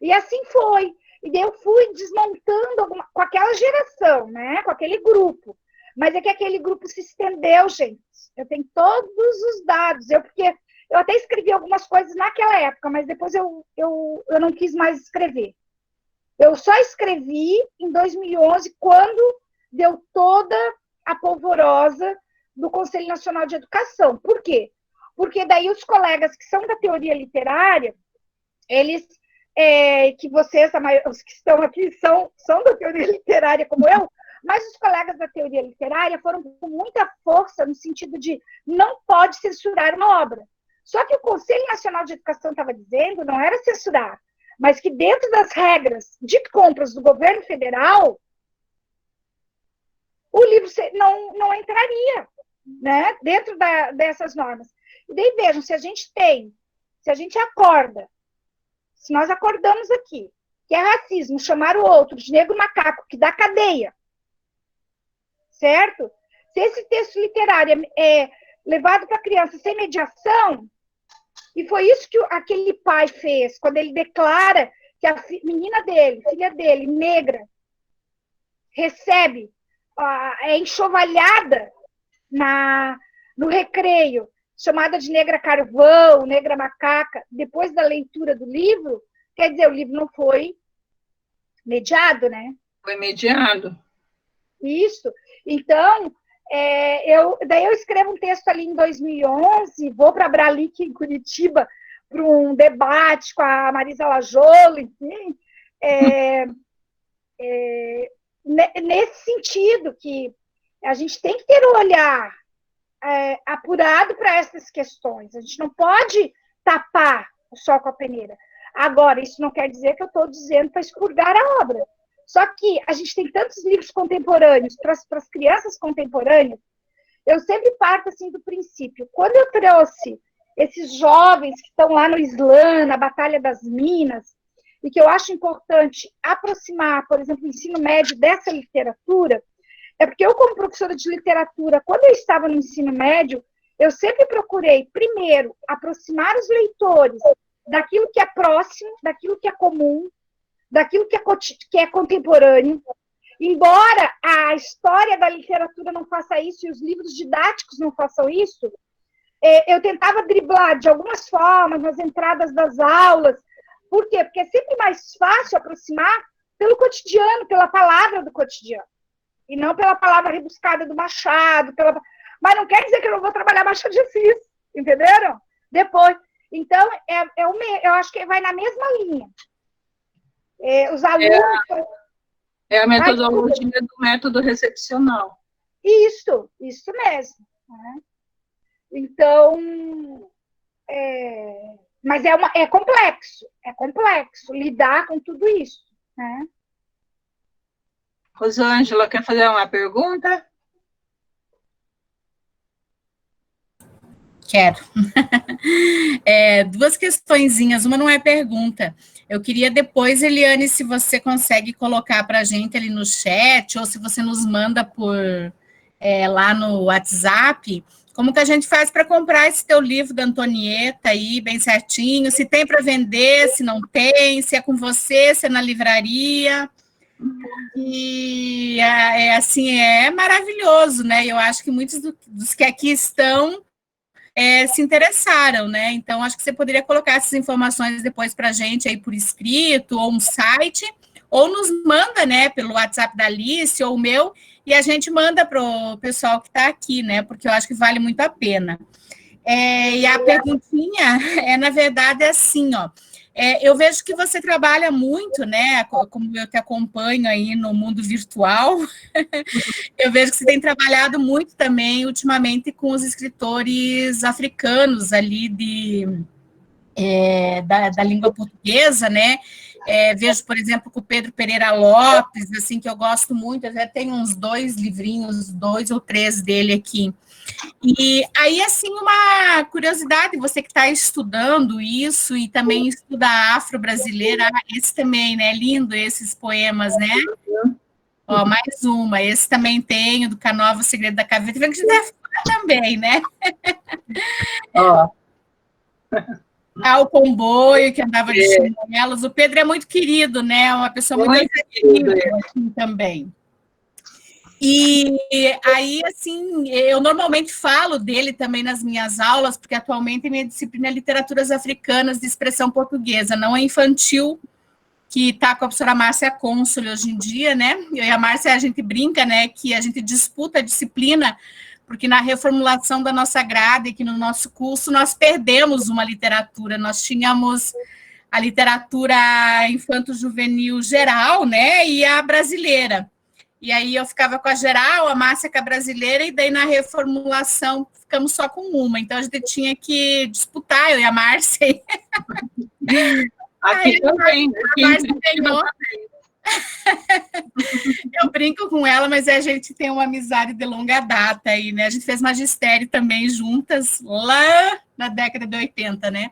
E assim foi. E daí eu fui desmontando com aquela geração, né? Com aquele grupo. Mas é que aquele grupo se estendeu, gente. Eu tenho todos os dados. Porque eu até escrevi algumas coisas naquela época, mas depois eu não quis mais escrever. Eu só escrevi em 2011, quando deu toda a polvorosa do Conselho Nacional de Educação. Por quê? Porque daí os colegas que são da teoria literária, eles, que vocês, os que estão aqui, são da teoria literária como eu, mas os colegas da teoria literária foram com muita força no sentido de não pode censurar uma obra. Só que o Conselho Nacional de Educação estava dizendo, não era censurar, mas que dentro das regras de compras do governo federal, o livro não entraria, né, dentro dessas normas. E daí vejam, se a gente acorda, se nós acordamos aqui, que é racismo, chamar o outro de negro macaco, que dá cadeia, certo? Se esse texto literário é levado para a criança sem mediação, e foi isso que aquele pai fez, quando ele declara que a menina dele, filha dele, negra, recebe, é enxovalhada no recreio, chamada de negra carvão, negra macaca, depois da leitura do livro, quer dizer, o livro não foi mediado, né? Foi mediado. Isso. Então, daí eu escrevo um texto ali em 2011, vou para a Bralic, em Curitiba, para um debate com a Marisa Lajolo, enfim, nesse sentido, que a gente tem que ter um olhar apurado para essas questões. A gente não pode tapar o sol com a peneira. Agora, isso não quer dizer que eu estou dizendo para expurgar a obra. Só que a gente tem tantos livros contemporâneos para as crianças contemporâneas, eu sempre parto assim, do princípio. Quando eu trouxe esses jovens que estão lá no Islã, na Batalha das Minas, e que eu acho importante aproximar, por exemplo, o ensino médio dessa literatura, é porque eu, como professora de literatura, quando eu estava no ensino médio, eu sempre procurei, primeiro, aproximar os leitores daquilo que é próximo, daquilo que é comum, daquilo que é contemporâneo. Embora a história da literatura não faça isso e os livros didáticos não façam isso, Eu tentava driblar de algumas formas nas entradas das aulas. Por quê? Porque é sempre mais fácil aproximar pelo cotidiano, pela palavra do cotidiano, e não pela palavra rebuscada do Machado. Mas não quer dizer que eu não vou trabalhar Machado de Assis, entenderam? Depois. Então, eu acho que vai na mesma linha. Os alunos... É a metodologia do método recepcional. Isso mesmo. Né? Então, mas é complexo lidar com tudo isso. Né? Rosângela, quer fazer uma pergunta? Quero. Duas questõezinhas, uma não é pergunta. Eu queria depois, Eliane, se você consegue colocar para a gente ali no chat, ou se você nos manda lá no WhatsApp, como que a gente faz para comprar esse teu livro da Antonieta aí, bem certinho, se tem para vender, se não tem, se é com você, se é na livraria. E assim, é maravilhoso, né? Eu acho que muitos dos que aqui estão se interessaram, né? Então, acho que você poderia colocar essas informações depois para a gente aí por escrito, ou um site, ou nos manda, né, pelo WhatsApp da Alice ou o meu, e a gente manda para o pessoal que está aqui, né? Porque eu acho que vale muito a pena. E a perguntinha na verdade, assim, ó. Eu vejo que você trabalha muito, né? Como eu te acompanho aí no mundo virtual, eu vejo que você tem trabalhado muito também ultimamente com os escritores africanos ali da língua portuguesa, né? Vejo, por exemplo, com o Pedro Pereira Lopes, assim, que eu gosto muito, eu já tenho uns 2 livrinhos, 2 ou 3 dele aqui. E aí, assim, uma curiosidade, você que está estudando isso e também estuda afro-brasileira, esse também, né? Lindo esses poemas, né? Ó, mais uma, esse também tenho, do Canova, O Segredo da Caveira, que você deve falar também, né? O comboio que andava de chinelos. O Pedro é muito querido, né? Uma pessoa muito querida também. E aí, assim, eu normalmente falo dele também nas minhas aulas, porque atualmente minha disciplina é Literaturas Africanas de Expressão Portuguesa, não é infantil, que está com a professora Márcia Cônsul hoje em dia, né? Eu e a Márcia, a gente brinca, né, que a gente disputa a disciplina, porque na reformulação da nossa grade, aqui no nosso curso, nós perdemos uma literatura, nós tínhamos a literatura infanto-juvenil geral, né, e a brasileira. E aí eu ficava com a geral, a Márcia com a brasileira, e daí na reformulação ficamos só com uma. Então a gente tinha que disputar, eu e a Márcia. Aqui também. A Márcia ganhou. Eu brinco com ela, mas a gente tem uma amizade de longa data aí, né? A gente fez magistério também juntas lá na década de 80, né?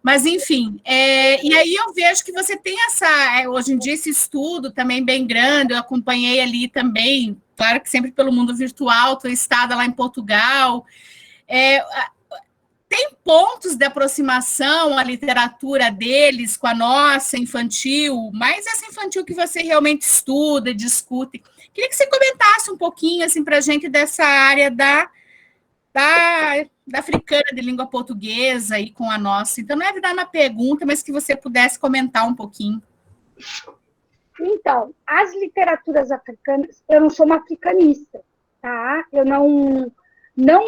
Mas, enfim, e aí eu vejo que você tem hoje em dia, esse estudo também bem grande, eu acompanhei ali também, claro que sempre pelo mundo virtual, estou estada lá em Portugal. Tem pontos de aproximação à literatura deles com a nossa infantil, mas essa infantil que você realmente estuda, discute. Queria que você comentasse um pouquinho, assim, para a gente dessa área da africana de língua portuguesa e com a nossa. Então, não é dar uma pergunta, mas que você pudesse comentar um pouquinho. Então, as literaturas africanas, eu não sou uma africanista, tá? Eu não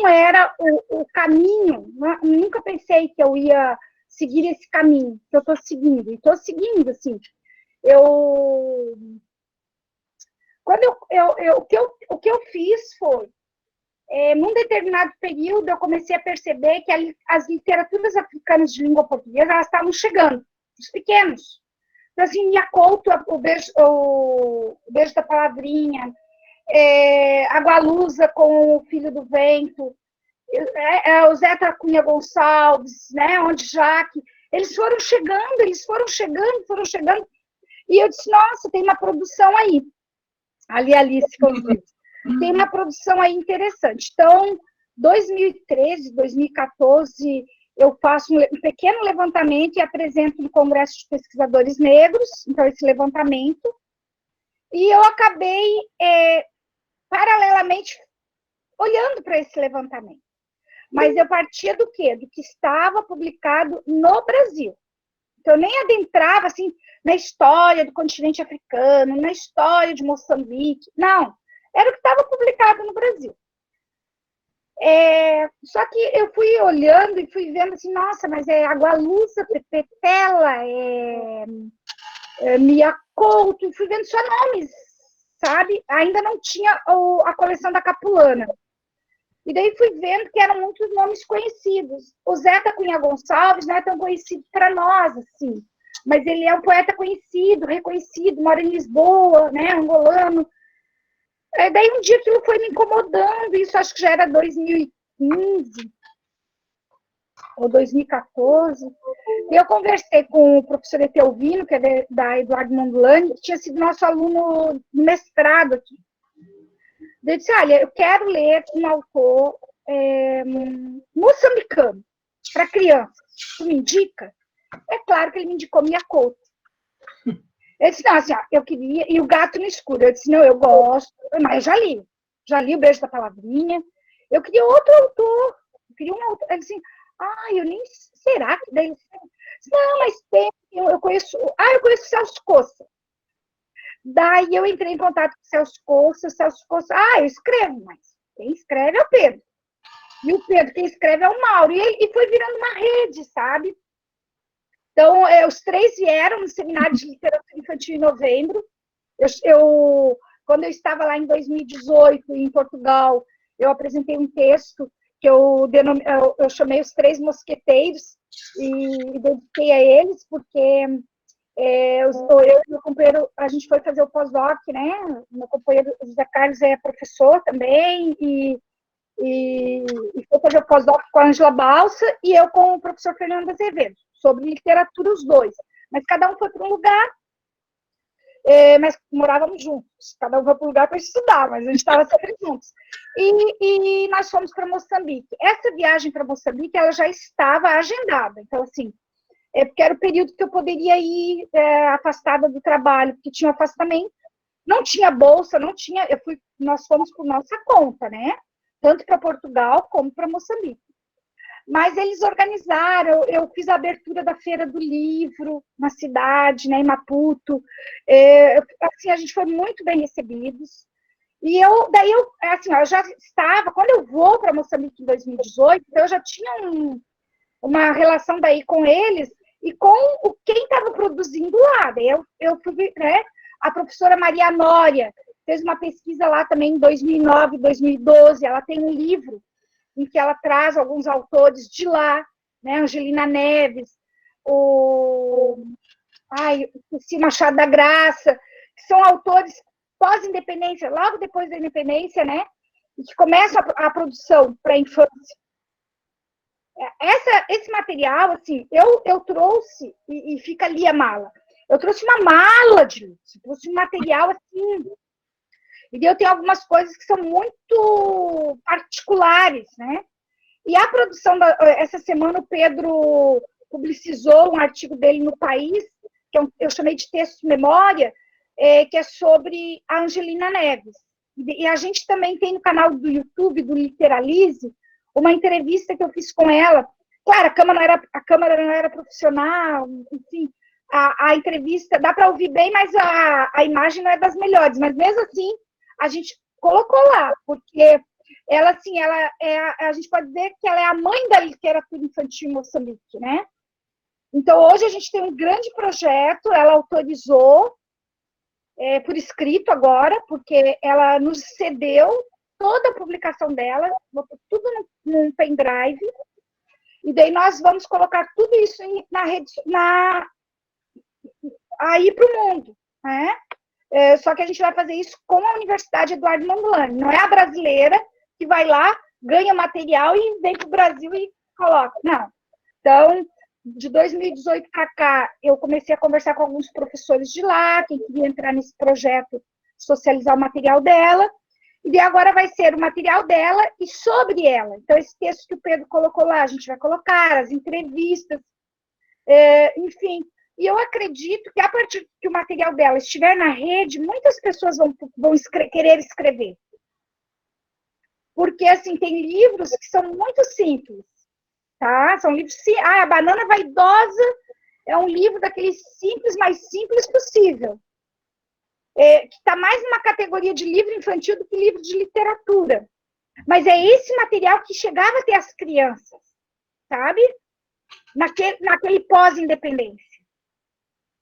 era o caminho, nunca pensei que eu ia seguir esse caminho que eu estou seguindo, e estou seguindo, assim. O que eu fiz foi, num determinado período, eu comecei a perceber que as literaturas africanas de língua portuguesa, elas estavam chegando, os pequenos. Então, assim, Yacolto, o Beijo da Palavrinha, a Gualusa com O Filho do Vento, o Zé Tracunha Gonçalves, né, Onde Jaque, eles foram chegando, e eu disse, nossa, tem uma produção aí. Ali, Alice, tem uma produção aí interessante. Então, 2013, 2014, eu faço um pequeno levantamento e apresento no Congresso de Pesquisadores Negros, então, esse levantamento, e eu acabei, paralelamente, olhando para esse levantamento. Mas eu partia do quê? Do que estava publicado no Brasil. Então, eu nem adentrava, assim, na história do continente africano, na história de Moçambique. Não, era o que estava publicado no Brasil. Só que eu fui olhando e fui vendo assim, nossa, mas é Agualusa, Pepetela, Mia Couto, fui vendo só nomes, sabe? Ainda não tinha a coleção da Capulana. E daí fui vendo que eram muitos nomes conhecidos. O Zeca Cunha Gonçalves não é tão conhecido para nós, assim, mas ele é um poeta conhecido, reconhecido, mora em Lisboa, né, angolano. Daí um dia aquilo foi me incomodando, isso acho que já era 2015 ou 2014. E eu conversei com o professor Etelvino, que é da Eduardo Mondlane, que tinha sido nosso aluno no mestrado aqui. Eu disse, olha, eu quero ler um autor moçambicano, para crianças. Tu me indica? É claro que ele me indicou Mia Couto. Eu disse, não, assim, eu queria... E o Gato no Escuro. Eu disse, não, eu gosto, mas eu já li. Já li o Beijo da Palavrinha. Eu queria outro autor. Eu queria um autor. Ele disse, eu nem... Será que... Daí, não, mas tem... Eu conheço... eu conheço o Celso Coça. Daí eu entrei em contato com o Celso Coça. Eu escrevo, mas quem escreve é o Pedro. E o Pedro, quem escreve é o Mauro. E foi virando uma rede, sabe? Então, os três vieram no Seminário de Literatura Infantil em novembro. Quando eu estava lá em 2018, em Portugal, eu apresentei um texto que eu chamei Os Três Mosqueteiros e dediquei a eles, porque eu e meu companheiro, a gente foi fazer o pós-doc, né? Meu companheiro José Carlos é professor também, e foi fazer o pós-doc com a Ângela Balsa e eu com o professor Fernando Azevedo, sobre literatura os dois. Mas cada um foi para um lugar, mas morávamos juntos. Cada um foi para um lugar para estudar, mas a gente estava sempre juntos. E nós fomos para Moçambique. Essa viagem para Moçambique, ela já estava agendada. Então, assim, porque era o período que eu poderia ir afastada do trabalho, porque tinha um afastamento. Não tinha bolsa, não tinha... Nós fomos por nossa conta, né? Tanto para Portugal como para Moçambique. Mas eles organizaram, eu fiz a abertura da Feira do Livro na cidade, né, em Maputo. Assim, a gente foi muito bem recebidos. E eu já estava, quando eu vou para Moçambique em 2018, eu já tinha uma relação daí com eles e com quem estava produzindo lá. Daí eu fui, né, a professora Maria Nória fez uma pesquisa lá também em 2009, 2012, ela tem um livro em que ela traz alguns autores de lá, né? Angelina Neves, o Machado da Graça, que são autores pós-independência, logo depois da independência, né? E que começam a produção para a infância. Esse material, assim, eu trouxe, e fica ali a mala, eu trouxe uma mala de luz, trouxe um material, assim... E eu tenho algumas coisas que são muito particulares, né? E a produção, essa semana o Pedro publicizou um artigo dele no País, que eu chamei de texto memória, que é sobre a Angelina Neves. E a gente também tem no canal do YouTube, do Literalize, uma entrevista que eu fiz com ela. Claro, a câmera não era profissional, enfim, a entrevista dá para ouvir bem, mas a imagem não é das melhores, mas mesmo assim, a gente colocou lá, porque ela, assim, a gente pode dizer que ela é a mãe da literatura infantil em Moçambique, né? Então, hoje a gente tem um grande projeto, ela autorizou, por escrito agora, porque ela nos cedeu toda a publicação dela, botou tudo num pendrive, e daí nós vamos colocar tudo isso na rede, aí para o mundo, né? Só que a gente vai fazer isso com a Universidade Eduardo Mondlane. Não é a brasileira que vai lá, ganha material e vem para o Brasil e coloca. Não. Então, de 2018 para cá, eu comecei a conversar com alguns professores de lá, quem queria entrar nesse projeto, socializar o material dela. E agora vai ser o material dela e sobre ela. Então, esse texto que o Pedro colocou lá, a gente vai colocar, as entrevistas, enfim... E eu acredito que, a partir que o material dela estiver na rede, muitas pessoas vão querer escrever. Porque, assim, tem livros que são muito simples, tá? São livros, A Banana Vaidosa é um livro daqueles simples, mais simples possível. Que está mais numa categoria de livro infantil do que livro de literatura. Mas é esse material que chegava até as crianças, sabe? Naquele pós-independência.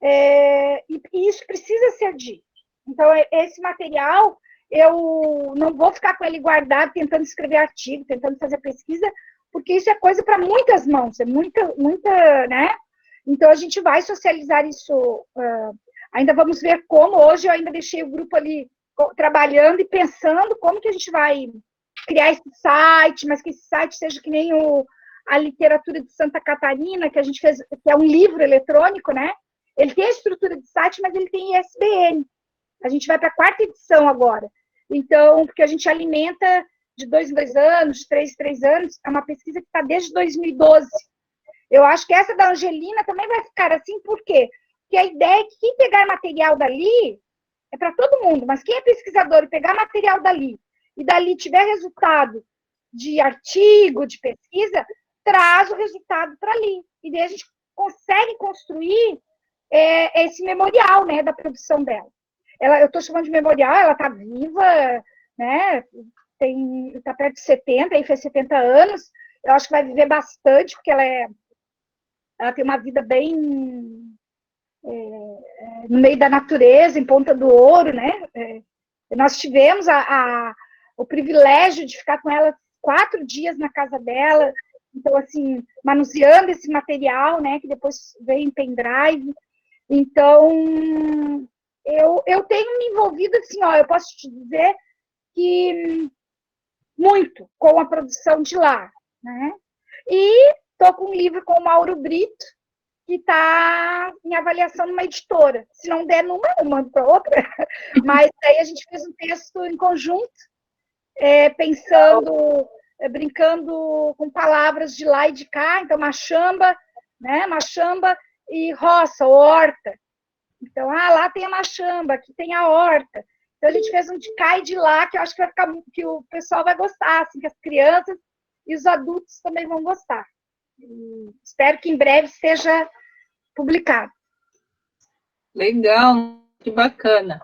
E isso precisa ser dito. Então, esse material, eu não vou ficar com ele guardado, tentando escrever artigo, tentando fazer pesquisa, porque isso é coisa para muitas mãos, é muita, né? Então, a gente vai socializar isso. Ainda vamos ver como. Hoje eu ainda deixei o grupo ali trabalhando e pensando como que a gente vai criar esse site, mas que esse site seja que nem a literatura de Santa Catarina, que a gente fez, que é um livro eletrônico, né? Ele tem a estrutura de site, mas ele tem ISBN. A gente vai para a 4ª edição agora. Então, porque a gente alimenta de 2 em 2 anos, de 3 em 3 anos, é uma pesquisa que está desde 2012. Eu acho que essa da Angelina também vai ficar assim, por quê? Porque a ideia é que quem pegar material dali é para todo mundo, mas quem é pesquisador e pegar material dali, e dali tiver resultado de artigo, de pesquisa, traz o resultado para ali. E daí a gente consegue construir esse memorial, né, da produção dela. Eu estou chamando de memorial, ela está viva, né, está perto de 70, aí fez 70 anos, eu acho que vai viver bastante, porque ela tem uma vida bem no meio da natureza, em Ponta do Ouro, né? Nós tivemos o privilégio de ficar com ela 4 dias na casa dela, então, assim, manuseando esse material, né, que depois veio em pendrive. Então, eu tenho me envolvido, assim, eu posso te dizer que muito com a produção de lá, né? E estou com um livro com o Mauro Brito, que está em avaliação numa editora. Se não der numa, eu mando para outra. Mas aí a gente fez um texto em conjunto, pensando, brincando com palavras de lá e de cá. Então, machamba, né? Machamba e roça, horta. Então, lá tem a machamba, aqui tem a horta. Então, a gente fez um de cá e de lá, que eu acho que o pessoal vai gostar, assim, que as crianças e os adultos também vão gostar. Espero que em breve seja publicado. Legal, que bacana.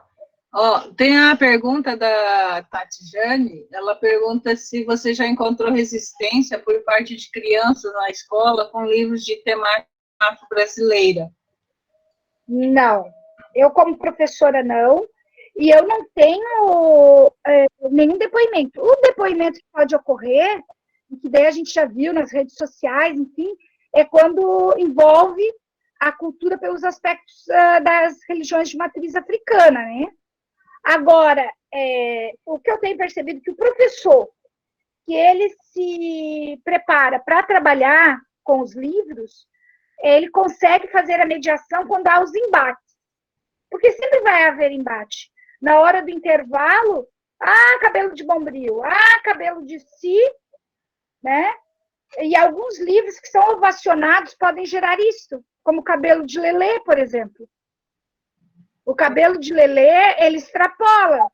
Tem a pergunta da Tatiane, ela pergunta se você já encontrou resistência por parte de crianças na escola com livros de temática afro-brasileira. Não, eu como professora não, e eu não tenho nenhum depoimento. O depoimento que pode ocorrer, que daí a gente já viu nas redes sociais, enfim, é quando envolve a cultura pelos aspectos das religiões de matriz africana, né? Agora, o que eu tenho percebido é que o professor, que ele se prepara para trabalhar com os livros, ele consegue fazer a mediação quando há os embates. Porque sempre vai haver embate. Na hora do intervalo, cabelo de bombril, cabelo de si, né? E alguns livros que são ovacionados podem gerar isso, como o cabelo de Lelê, por exemplo. O cabelo de Lelê, ele extrapola.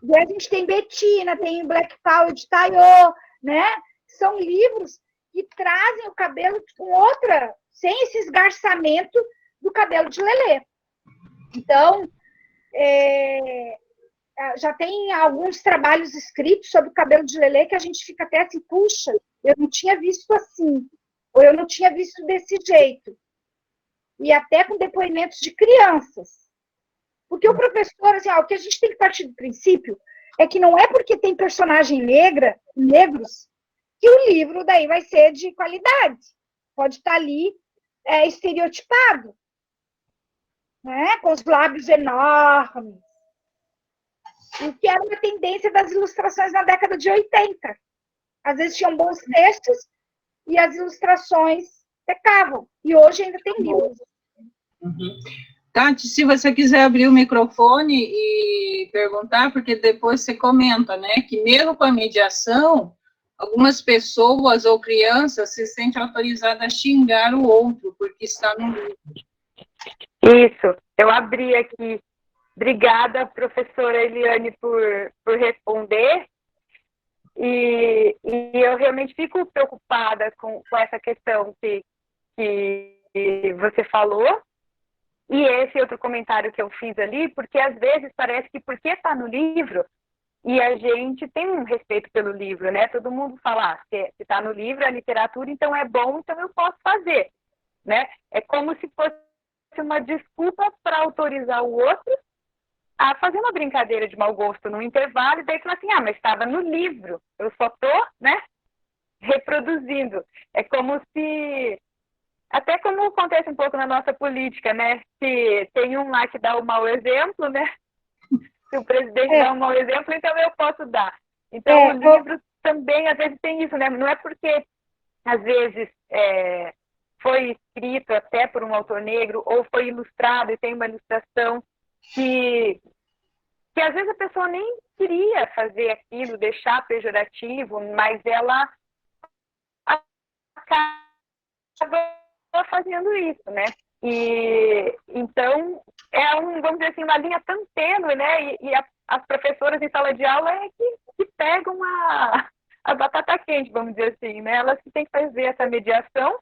E a gente tem Betina, tem Black Power de Taiô, né? São livros que trazem o cabelo com outra, sem esse esgarçamento do cabelo de Lelê. Então, já tem alguns trabalhos escritos sobre o cabelo de Lelê que a gente fica até assim, puxa, eu não tinha visto assim, ou eu não tinha visto desse jeito. E até com depoimentos de crianças. Porque o professor, assim, o que a gente tem que partir do princípio é que não é porque tem personagem negros, que o livro daí vai ser de qualidade. Pode estar ali estereotipado, né? Com os lábios enormes. O que era uma tendência das ilustrações na década de 80. Às vezes tinham bons textos e as ilustrações pecavam. E hoje ainda tem livros. Uhum. Tati, se você quiser abrir o microfone e perguntar, porque depois você comenta, né, que mesmo com a mediação, algumas pessoas ou crianças se sentem autorizadas a xingar o outro, porque está no livro. Isso, eu abri aqui. Obrigada, professora Eliane, por responder. E eu realmente fico preocupada com essa questão que você falou, e esse outro comentário que eu fiz ali, porque às vezes parece que porque está no livro, e a gente tem um respeito pelo livro, né? Todo mundo fala, se está no livro, é literatura, então é bom, então eu posso fazer, né? É como se fosse uma desculpa para autorizar o outro a fazer uma brincadeira de mau gosto no intervalo, e daí falar assim, mas estava no livro, eu só estou, né, reproduzindo. É como se... Até como acontece um pouco na nossa política, né? Se tem um lá que dá o mau exemplo, né? Se o presidente dá um mau exemplo, então eu posso dar. Então, o livro também, às vezes, tem isso, né? Não é porque, às vezes, foi escrito até por um autor negro, ou foi ilustrado e tem uma ilustração que às vezes a pessoa nem queria fazer aquilo, deixar pejorativo, mas ela acaba fazendo isso, né? E então vamos dizer assim, uma linha tão tênue, né? E as professoras em sala de aula é que pegam a batata quente, vamos dizer assim, né? Elas que têm que fazer essa mediação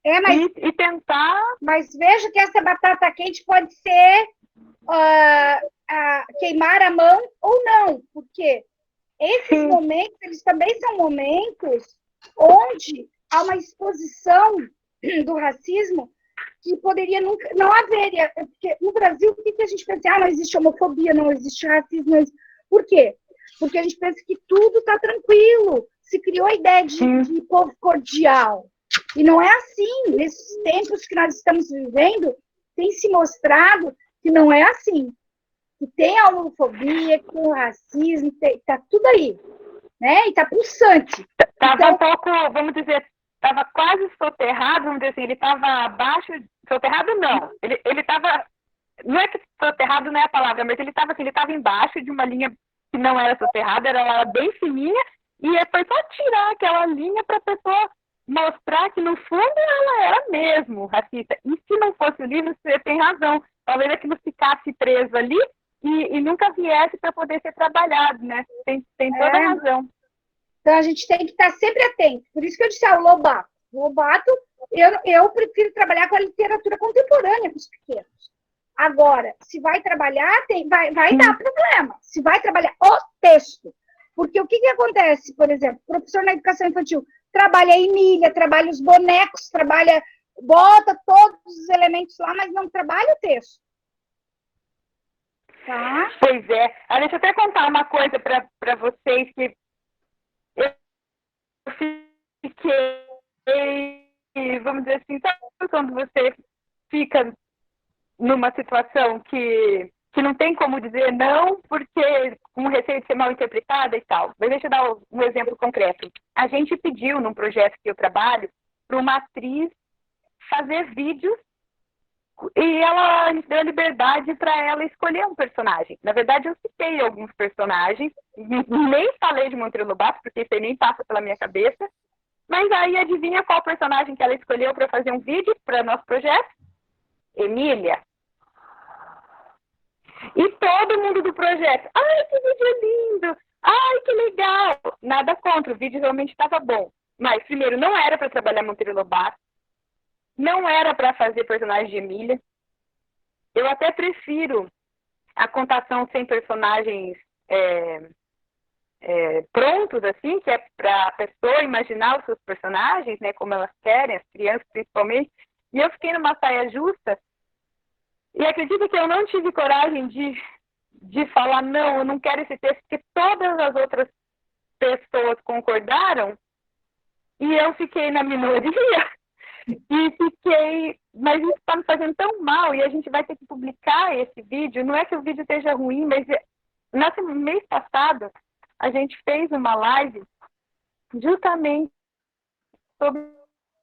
e tentar... Mas veja que essa batata quente pode ser queimar a mão ou não, porque esses momentos, eles também são momentos onde há uma exposição do racismo que poderia nunca, não haver, porque no Brasil, o que a gente pensa? Não existe homofobia, não existe racismo, não existe... Por quê? Porque a gente pensa que tudo está tranquilo, se criou a ideia de povo cordial, e não é assim. Nesses tempos que nós estamos vivendo, tem se mostrado que não é assim, que tem a homofobia, que tem o racismo, está tudo aí, né? E está pulsante. Estava um pouco, vamos dizer, estava quase soterrado, vamos dizer assim, ele estava abaixo, soterrado não, ele estava, não é que soterrado não é a palavra, mas ele estava assim, ele estava embaixo de uma linha que não era soterrada, era bem fininha, e foi só tirar aquela linha para a pessoa mostrar que, no fundo, ela era mesmo racista. E se não fosse o livro, você tem razão, talvez aquilo ficasse preso ali e nunca viesse para poder ser trabalhado, né? Tem toda a razão. Então, a gente tem que estar sempre atento. Por isso que eu disse, o Lobato. O Lobato, eu prefiro trabalhar com a literatura contemporânea para os pequenos. Agora, se vai trabalhar, vai dar problema. Se vai trabalhar o texto. Porque o que acontece, por exemplo, o professor na educação infantil trabalha a Emília, trabalha os bonecos, bota todos os elementos lá, mas não trabalha o texto. Tá? Pois é. Deixa eu até contar uma coisa para vocês que eu fiquei, vamos dizer assim, sabe quando você fica numa situação que não tem como dizer não, porque com receio de ser mal interpretada e tal. Mas deixa eu dar um exemplo concreto. A gente pediu, num projeto que eu trabalho, para uma atriz fazer vídeos e ela deu a liberdade para ela escolher um personagem. Na verdade, eu citei alguns personagens, nem falei de Monteiro Lobato, porque isso aí nem passa pela minha cabeça, mas aí adivinha qual personagem que ela escolheu para fazer um vídeo para nosso projeto? Emília. E todo mundo do projeto, ai, que vídeo lindo, ai, que legal. Nada contra, o vídeo realmente estava bom. Mas, primeiro, não era para trabalhar Monteiro Lobato, não era para fazer personagem de Emília. Eu até prefiro a contação sem personagens prontos, assim, que é para a pessoa imaginar os seus personagens, né, como elas querem, as crianças principalmente. E eu fiquei numa saia justa. E acredito que eu não tive coragem de falar, não, eu não quero esse texto, porque todas as outras pessoas concordaram e eu fiquei na minoria. E fiquei, mas isso está me fazendo tão mal e a gente vai ter que publicar esse vídeo. Não é que o vídeo esteja ruim, mas no mês passado a gente fez uma live justamente sobre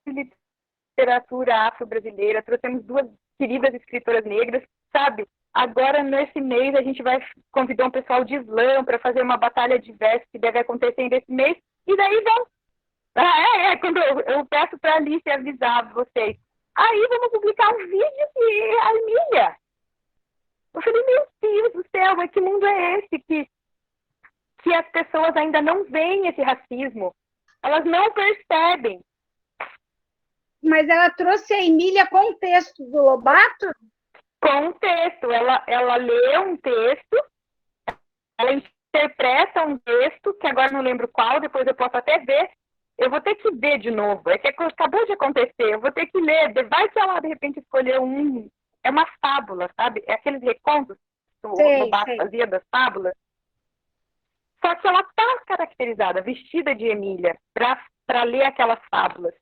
literatura afro-brasileira. Trouxemos 2 queridas escritoras negras, sabe? Agora, nesse mês, a gente vai convidar um pessoal de slam para fazer uma batalha de versos que deve acontecer nesse mês, e daí vão. Quando eu peço para a Alice avisar vocês. Aí vamos publicar um vídeo de a Emília. Eu falei, meu Deus do céu, mas que mundo é esse? Que que as pessoas ainda não veem esse racismo. Elas não percebem. Mas ela trouxe a Emília com o texto do Lobato? Com um texto. Ela lê um texto, ela interpreta um texto, que agora não lembro qual, depois eu posso até ver. Eu vou ter que ver de novo. É que acabou de acontecer. Eu vou ter que ler. Vai que ela, de repente, escolheu um... É uma fábula, sabe? É aqueles recontos que o Lobato fazia das fábulas. Só que ela está caracterizada, vestida de Emília, para ler aquelas fábulas.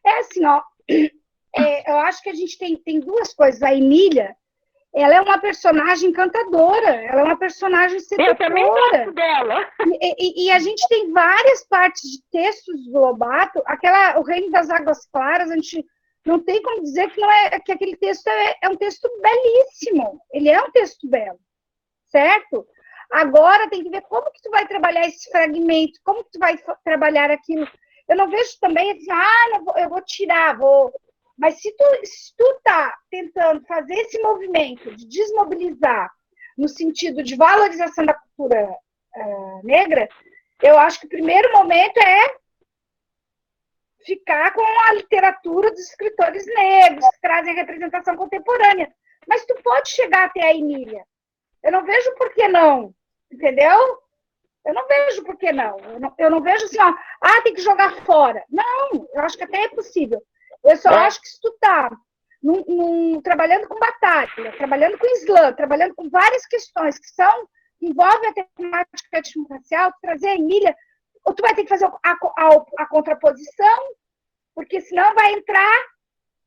É assim, ó, eu acho que a gente tem duas coisas. A Emília, ela é uma personagem encantadora, ela é uma personagem sedutora. Eu também gosto dela. E a gente tem várias partes de textos do Lobato, O Reino das Águas Claras, a gente não tem como dizer que aquele texto é um texto belíssimo. Ele é um texto belo, certo? Agora tem que ver como que tu vai trabalhar esse fragmento, como que tu vai trabalhar aquilo. Eu não vejo também assim, eu vou tirar, Mas se tu tá tentando fazer esse movimento de desmobilizar no sentido de valorização da cultura negra, eu acho que o primeiro momento é ficar com a literatura dos escritores negros, que trazem representação contemporânea. Mas tu pode chegar até a Emília. Eu não vejo por que não, entendeu? Eu não vejo por que não. Eu não vejo assim, tem que jogar fora. Não, eu acho que até é possível. Eu só acho que se tu tá trabalhando com batalha, trabalhando com slam, trabalhando com várias questões que envolvem a temática étnico-racial, trazer a Emília, ou tu vai ter que fazer a contraposição, porque senão vai entrar...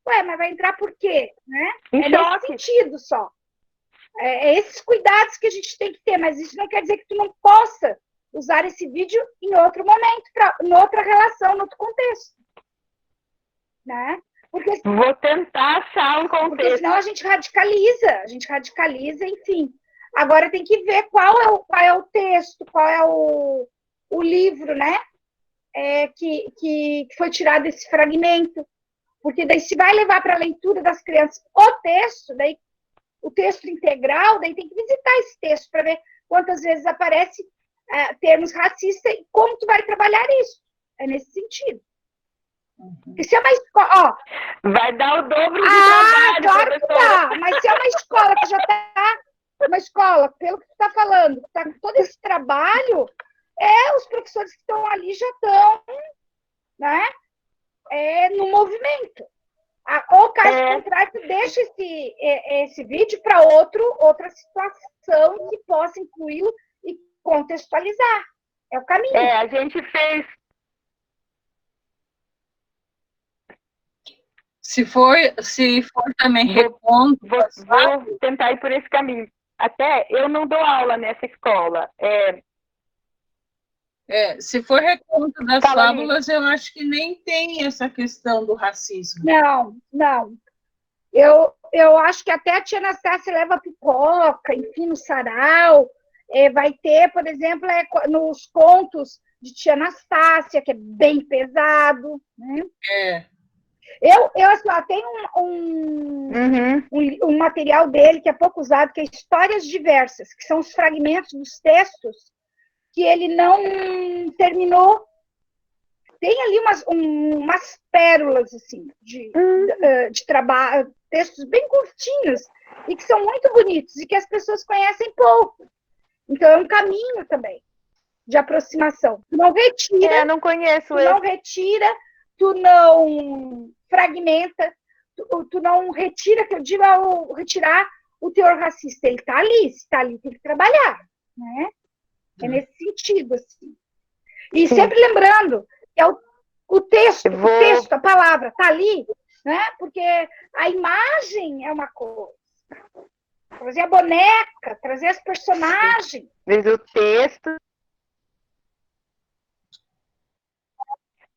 mas vai entrar por quê? Né? É nesse sentido só. É esses cuidados que a gente tem que ter, mas isso não quer dizer que tu não possa usar esse vídeo em outro momento, em outra relação, em outro contexto. Né? Vou tentar achar um contexto. Porque senão a gente radicaliza, enfim. Agora tem que ver qual é o texto, qual é o livro, né? Que foi tirado desse fragmento. Porque daí se vai levar para a leitura das crianças o texto integral, daí tem que visitar esse texto para ver quantas vezes aparece termos racistas e como tu vai trabalhar isso. É nesse sentido. Porque se é uma escola... vai dar o dobro de trabalho, claro que dá, mas se é uma escola que já está... Uma escola, pelo que tu está falando, está com todo esse trabalho, os professores que estão ali já estão, né, no movimento. Ou caso contrário, tu deixa esse vídeo para outra situação que possa incluí-lo e contextualizar. É o caminho. A gente fez. Se for também reconto. Vou tentar ir por esse caminho. Até eu não dou aula nessa escola. Se for reconto das fábulas, eu acho que nem tem essa questão do racismo. Não. Eu acho que até a tia Anastácia leva pipoca, enfim, no sarau. Vai ter, por exemplo, nos contos de tia Anastácia, que é bem pesado. Né? Eu assim, tenho um material dele que é pouco usado, que é Histórias Diversas, que são os fragmentos dos textos que ele não terminou. Tem ali umas pérolas assim, de trabalho, textos bem curtinhos, e que são muito bonitos, e que as pessoas conhecem pouco. Então, é um caminho também de aproximação. Tu não retira. Não conheço. Tu não retira, tu não fragmenta, tu não retira, que eu digo retirar o teor racista. Ele está ali, se está ali, tem que trabalhar. Né? É nesse sentido, assim. E sempre lembrando que é o texto, a palavra, está ali, né? Porque a imagem é uma coisa. Trazer a boneca, trazer as personagens. Mas o texto...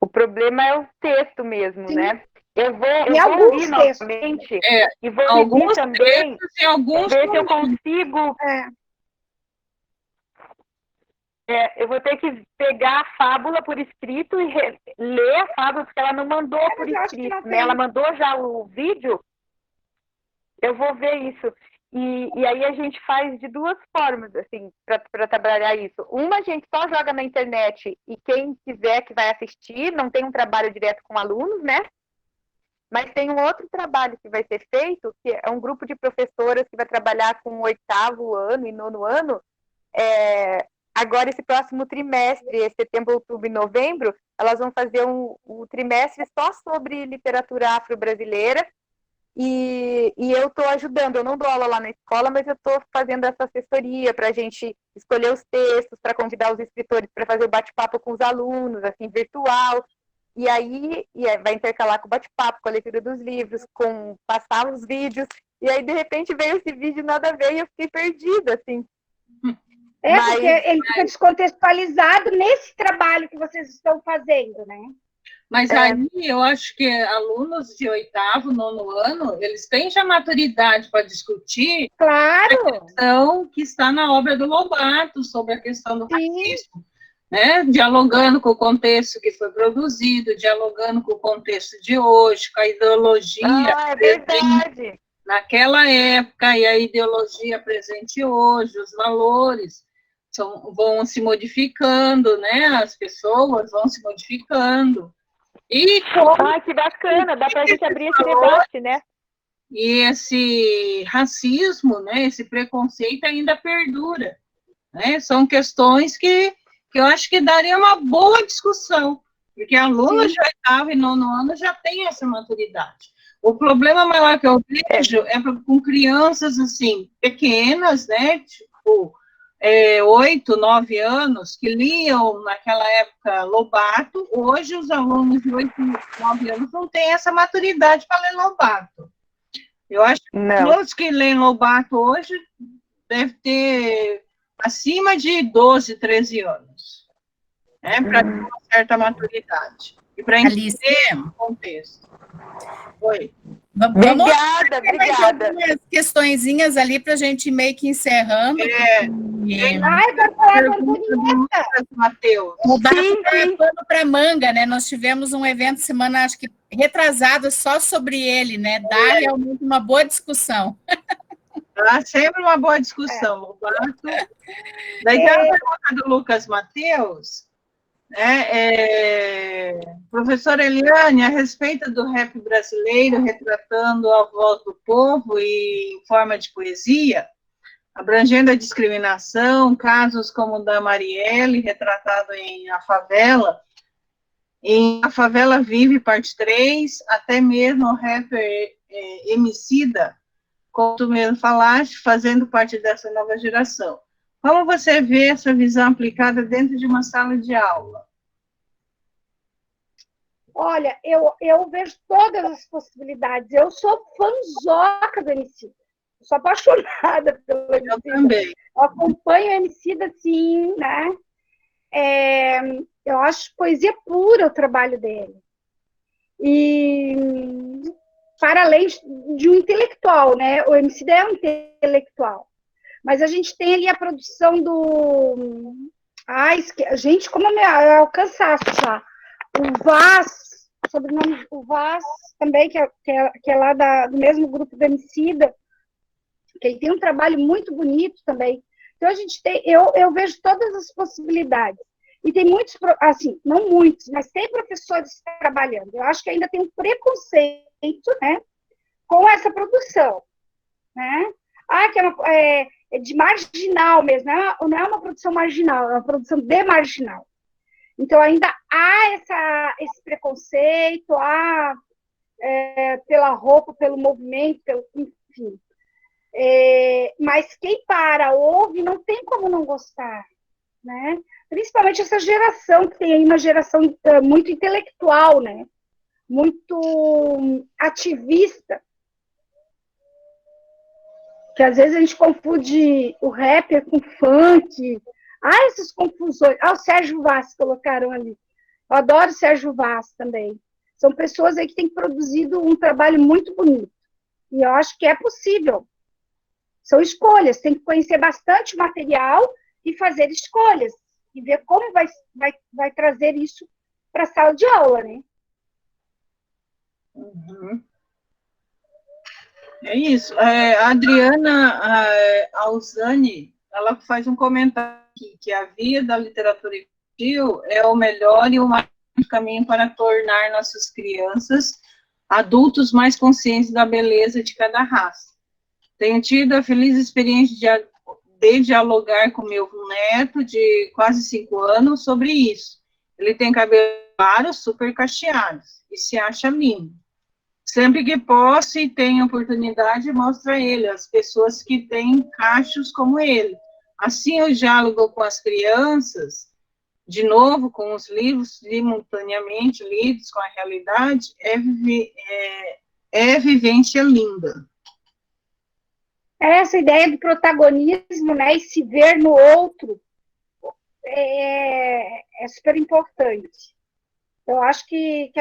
O problema é o texto mesmo, Sim. Né? Eu vou alguns ouvir textos. novamente e vou Alguns ouvir também, textos e alguns ver se eu consigo... eu vou ter que pegar a fábula por escrito e ler a fábula, porque ela não mandou por escrito, né? Ela mandou já o vídeo. Eu vou ver isso. E aí a gente faz de duas formas, assim, para trabalhar isso. Uma, a gente só joga na internet e quem quiser que vai assistir, não tem um trabalho direto com alunos, né? Mas tem um outro trabalho que vai ser feito, que é um grupo de professoras que vai trabalhar com o 8º ano e 9º ano. Agora, esse próximo trimestre, setembro, outubro e novembro, elas vão fazer um trimestre só sobre literatura afro-brasileira. E eu estou ajudando, eu não dou aula lá na escola, mas eu estou fazendo essa assessoria para a gente escolher os textos, para convidar os escritores para fazer o bate-papo com os alunos, assim, virtual. E aí vai intercalar com o bate-papo, com a leitura dos livros, com passar os vídeos. E aí, de repente, veio esse vídeo nada a ver e eu fiquei perdida, assim. Porque ele fica descontextualizado nesse trabalho que vocês estão fazendo, né? Mas aí eu acho que alunos de 8º, 9º ano, eles têm já maturidade para discutir a questão que está na obra do Lobato, sobre a questão do racismo, né? Dialogando com o contexto que foi produzido, dialogando com o contexto de hoje, com a ideologia é verdade. Naquela época e a ideologia presente hoje, os valores vão se modificando, né? As pessoas vão se modificando. E que bacana, dá para a gente abrir esse debate, né? E esse racismo, né, esse preconceito ainda perdura, né? São questões que eu acho que daria uma boa discussão, porque alunos de 8º e 9º ano já têm essa maturidade. O problema maior que eu vejo é com crianças, assim, pequenas, né, tipo, 8, 9 anos, que liam naquela época Lobato. Hoje os alunos de 8, 9 anos não têm essa maturidade para ler Lobato. Eu acho que todos que leem Lobato hoje devem ter acima de 12, 13 anos, né, para ter uma certa maturidade. E para entender o contexto. Oi. Obrigada. Algumas questõezinhas ali para a gente meio que encerrando. Matheus. Pano para manga, né? Nós tivemos um evento semana, acho que retrasado, só sobre ele, né? Dá realmente uma boa discussão. Sempre uma boa discussão, Lobato. Daí tem a pergunta do Lucas Matheus. Professora Eliane, a respeito do rap brasileiro, retratando a voz do povo e em forma de poesia, abrangendo a discriminação, casos como o da Marielle, retratado em A Favela Vive, parte 3, até mesmo o rapper Emicida, como tu mesmo falaste, fazendo parte dessa nova geração. Como você vê essa visão aplicada dentro de uma sala de aula? Olha, eu vejo todas as possibilidades. Eu sou fãzoca do Emicida. Sou apaixonada pelo Emicida. Eu também. Eu acompanho o Emicida, assim, né? Eu acho poesia pura o trabalho dele. E, para além de um intelectual, né? O Emicida é um intelectual. Mas a gente tem ali a produção do... gente, como é o cansaço já. O Vaz, sobrenome o Vaz, também, que é lá do mesmo grupo do Emicida, que ele tem um trabalho muito bonito também. Então, a gente tem... Eu vejo todas as possibilidades. E tem muitos, assim, não muitos, mas tem professores trabalhando. Eu acho que ainda tem um preconceito, né, com essa produção, né? Que é de marginal mesmo, não é uma produção marginal, é uma produção de marginal. Então, ainda há esse preconceito, pela roupa, pelo movimento, enfim. Mas quem ouve, não tem como não gostar, né? Principalmente essa geração, que tem aí uma geração muito intelectual, né? Muito ativista. Que às vezes a gente confunde o rapper com funk. Essas confusões. O Sérgio Vaz colocaram ali. Eu adoro o Sérgio Vaz também. São pessoas aí que têm produzido um trabalho muito bonito. E eu acho que é possível. São escolhas. Tem que conhecer bastante material e fazer escolhas. E ver como vai trazer isso para a sala de aula, né? Uhum. É isso. A Adriana Alzani, ela faz um comentário aqui, que a via da literatura infantil é o melhor e o mais caminho para tornar nossas crianças adultos mais conscientes da beleza de cada raça. Tenho tido a feliz experiência de dialogar com meu neto de quase 5 anos sobre isso. Ele tem cabelos claros, super cacheados, e se acha lindo. Sempre que posso e tenho oportunidade, mostro a ele as pessoas que têm cachos como ele. Assim, o diálogo com as crianças, de novo, com os livros simultaneamente lidos com a realidade, é vivência linda. Essa ideia do protagonismo, né, e se ver no outro, é super importante. Eu acho que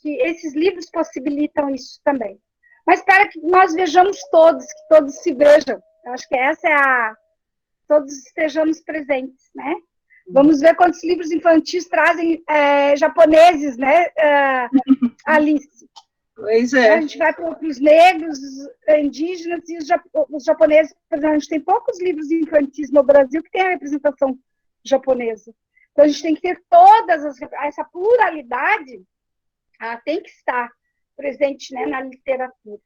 esses livros possibilitam isso também. Mas para que nós vejamos todos, que todos se vejam. Eu acho que essa é todos estejamos presentes, né? Vamos ver quantos livros infantis trazem japoneses, né, Alice? Pois é. A gente vai para os negros, indígenas e os japoneses. Por exemplo, a gente tem poucos livros infantis no Brasil que tem a representação japonesa. Então, a gente tem que ter essa pluralidade, tem que estar presente, né, na literatura.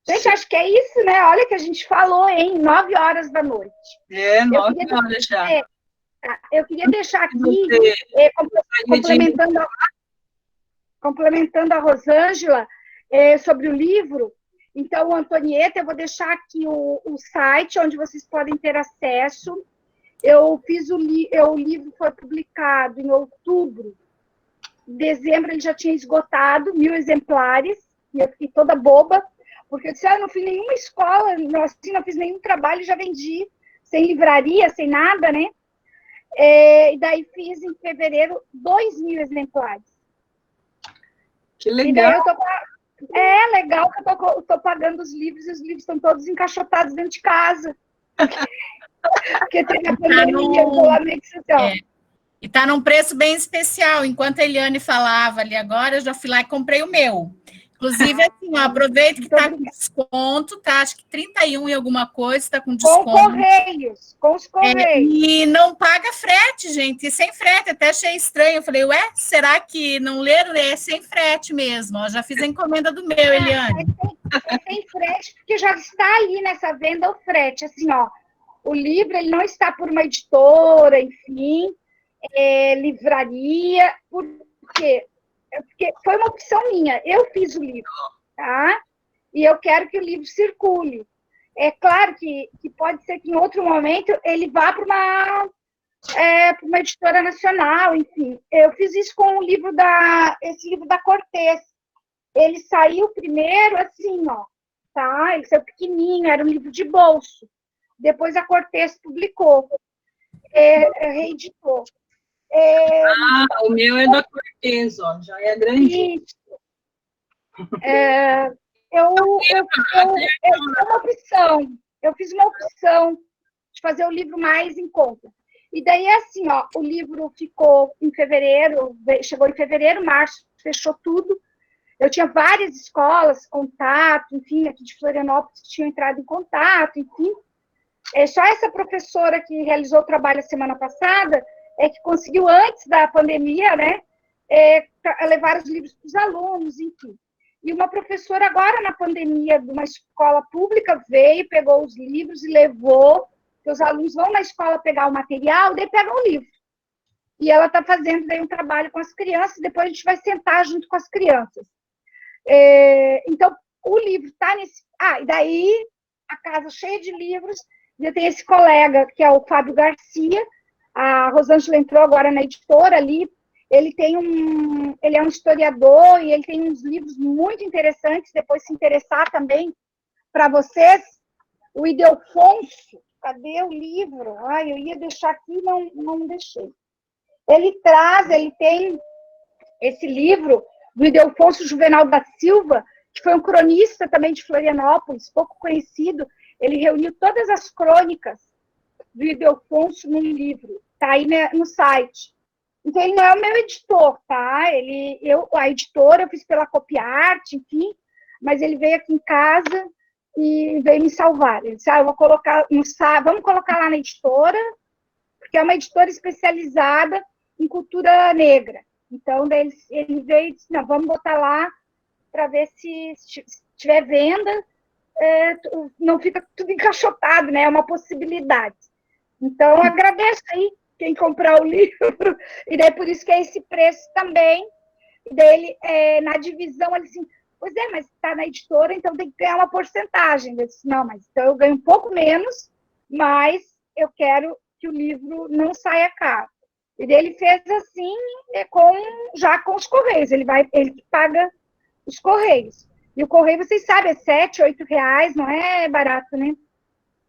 Gente, acho que é isso, né? Olha que a gente falou, hein? 9 horas da noite. 9 horas já. Eu queria deixar aqui, complementando a Rosângela, sobre o livro. Então, Antonieta, eu vou deixar aqui o site onde vocês podem ter acesso. O livro foi publicado em outubro. Em dezembro ele já tinha esgotado 1.000 exemplares, e eu fiquei toda boba, porque eu disse, não fiz nenhuma escola, não fiz nenhum trabalho, já vendi, sem livraria, sem nada, né? E daí fiz em fevereiro 2.000 exemplares. Que legal. Legal que eu estou pagando os livros, e os livros estão todos encaixotados dentro de casa. Porque tem a pandemia, o isolamento social. E está num preço bem especial. Enquanto a Eliane falava ali agora, eu já fui lá e comprei o meu. Inclusive, assim, aproveita que está com desconto, tá? Acho que 31 e alguma coisa está com desconto. Com os Correios. E não paga frete, gente. E sem frete, até achei estranho. Eu falei, será que não leram? É sem frete mesmo. Eu já fiz a encomenda do meu, Eliane. Sem frete, porque já está ali nessa venda o frete. Assim, o livro ele não está por uma editora, enfim, livraria, porque foi uma opção minha. Eu fiz o livro, tá? E eu quero que o livro circule. É claro que pode ser que em outro momento ele vá para uma editora nacional, enfim. Eu fiz isso com esse livro da Cortez. Ele saiu primeiro assim, tá? Ele saiu pequenininho, era um livro de bolso. Depois a Cortez publicou, reeditou. O meu é da Cortez, já é grande. Eu fiz uma opção de fazer o livro mais em conta. E daí, assim, o livro ficou em fevereiro, chegou em fevereiro, março, fechou tudo. Eu tinha várias escolas, contato, enfim, aqui de Florianópolis que tinham entrado em contato, enfim. Só essa professora que realizou o trabalho a semana passada que conseguiu, antes da pandemia, né, levar os livros para os alunos, enfim. E uma professora agora, na pandemia, de uma escola pública, veio, pegou os livros e levou, que os alunos vão na escola pegar o material, daí pegam o livro. E ela está fazendo daí um trabalho com as crianças, depois a gente vai sentar junto com as crianças. Então, o livro está nesse... e daí, a casa cheia de livros, e tem esse colega, que é o Fábio Garcia, a Rosângela entrou agora na editora ali, ele é um historiador e ele tem uns livros muito interessantes, depois se interessar também para vocês. O Ildefonso, cadê o livro? Eu ia deixar aqui, não deixei. Ele tem esse livro do Ildefonso Juvenal da Silva, que foi um cronista também de Florianópolis, pouco conhecido. Ele reuniu todas as crônicas do Ildefonso num livro, tá aí no site. Então, ele não é o meu editor, tá? A editora eu fiz pela Copiarte, enfim. mas ele veio aqui em casa e veio me salvar. Ele disse, eu vou colocar vamos colocar lá na editora, porque é uma editora especializada em cultura negra. Então, daí ele veio e disse, não, vamos botar lá para ver se tiver venda, não fica tudo encaixotado, né? É uma possibilidade. Então, agradeço aí quem comprar o livro, e daí por isso que é esse preço também. E daí, na divisão, ele assim, pois é, mas está na editora, então tem que ganhar uma porcentagem. Eu disse, não, mas então eu ganho um pouco menos, mas eu quero que o livro não saia caro. E daí ele fez assim, já com os Correios, ele paga os Correios. E o Correio, vocês sabem, é R$7, R$8, não é barato, né?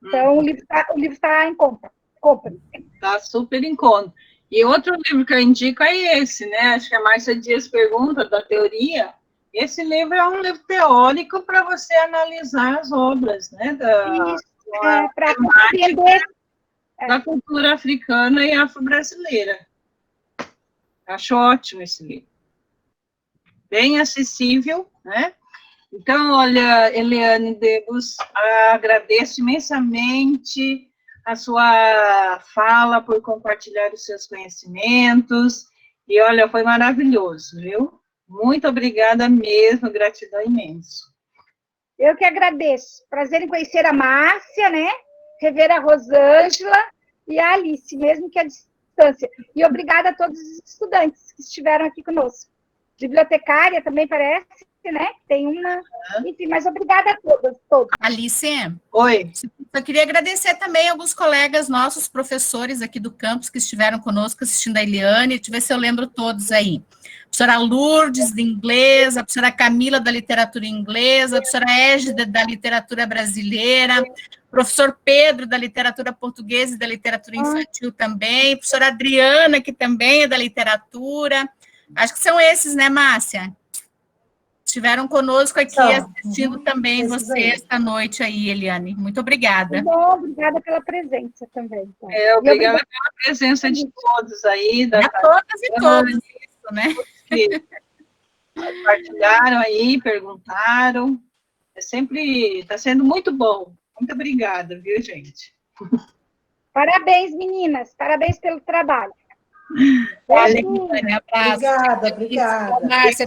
Então, o livro está em conta. Compra. Está super em conta. E outro livro que eu indico é esse, né? Acho que a Márcia Dias pergunta da teoria. Esse livro é um livro teórico para você analisar as obras, né? Para compreender da cultura africana e afro-brasileira. Acho ótimo esse livro. Bem acessível, né? Então, olha, Eliane Debus, agradeço imensamente a sua fala, por compartilhar os seus conhecimentos, e olha, foi maravilhoso, viu? Muito obrigada mesmo, gratidão imenso. Eu que agradeço. Prazer em conhecer a Márcia, né? Rever a Rosângela e a Alice, mesmo que à distância. E obrigada a todos os estudantes que estiveram aqui conosco. Bibliotecária também parece, né? Tem uma. Enfim, mas obrigada a todos. Alice. Oi. Eu queria agradecer também alguns colegas nossos, professores aqui do campus, que estiveram conosco assistindo a Eliane. Deixa eu ver se eu lembro todos aí. A professora Lourdes, de inglês, a professora Camila, da literatura inglesa, a professora Égida, da literatura brasileira, o professor Pedro, da literatura portuguesa e da literatura infantil também, a professora Adriana, que também é da literatura. Acho que são esses, né, Márcia? Estiveram conosco aqui assistindo também você esta noite aí, Eliane. Muito obrigada. Bom, obrigada pela presença também. Então. Obrigada pela presença de todas aí. A todas e todos, isso, né? Que compartilharam aí, perguntaram. Está sendo muito bom. Muito obrigada, viu, gente? Parabéns, meninas. Parabéns pelo trabalho. Eliane, abraço. Obrigada. Márcia,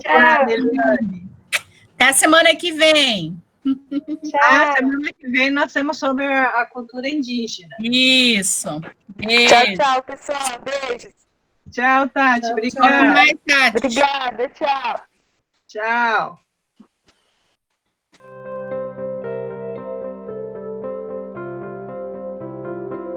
até a semana que vem. Tchau. Semana que vem nós temos sobre a cultura indígena. Isso. Beijo. Tchau, pessoal. Beijos. Tchau, Tati. Obrigada. Mais tarde. Obrigada, tchau. Tchau.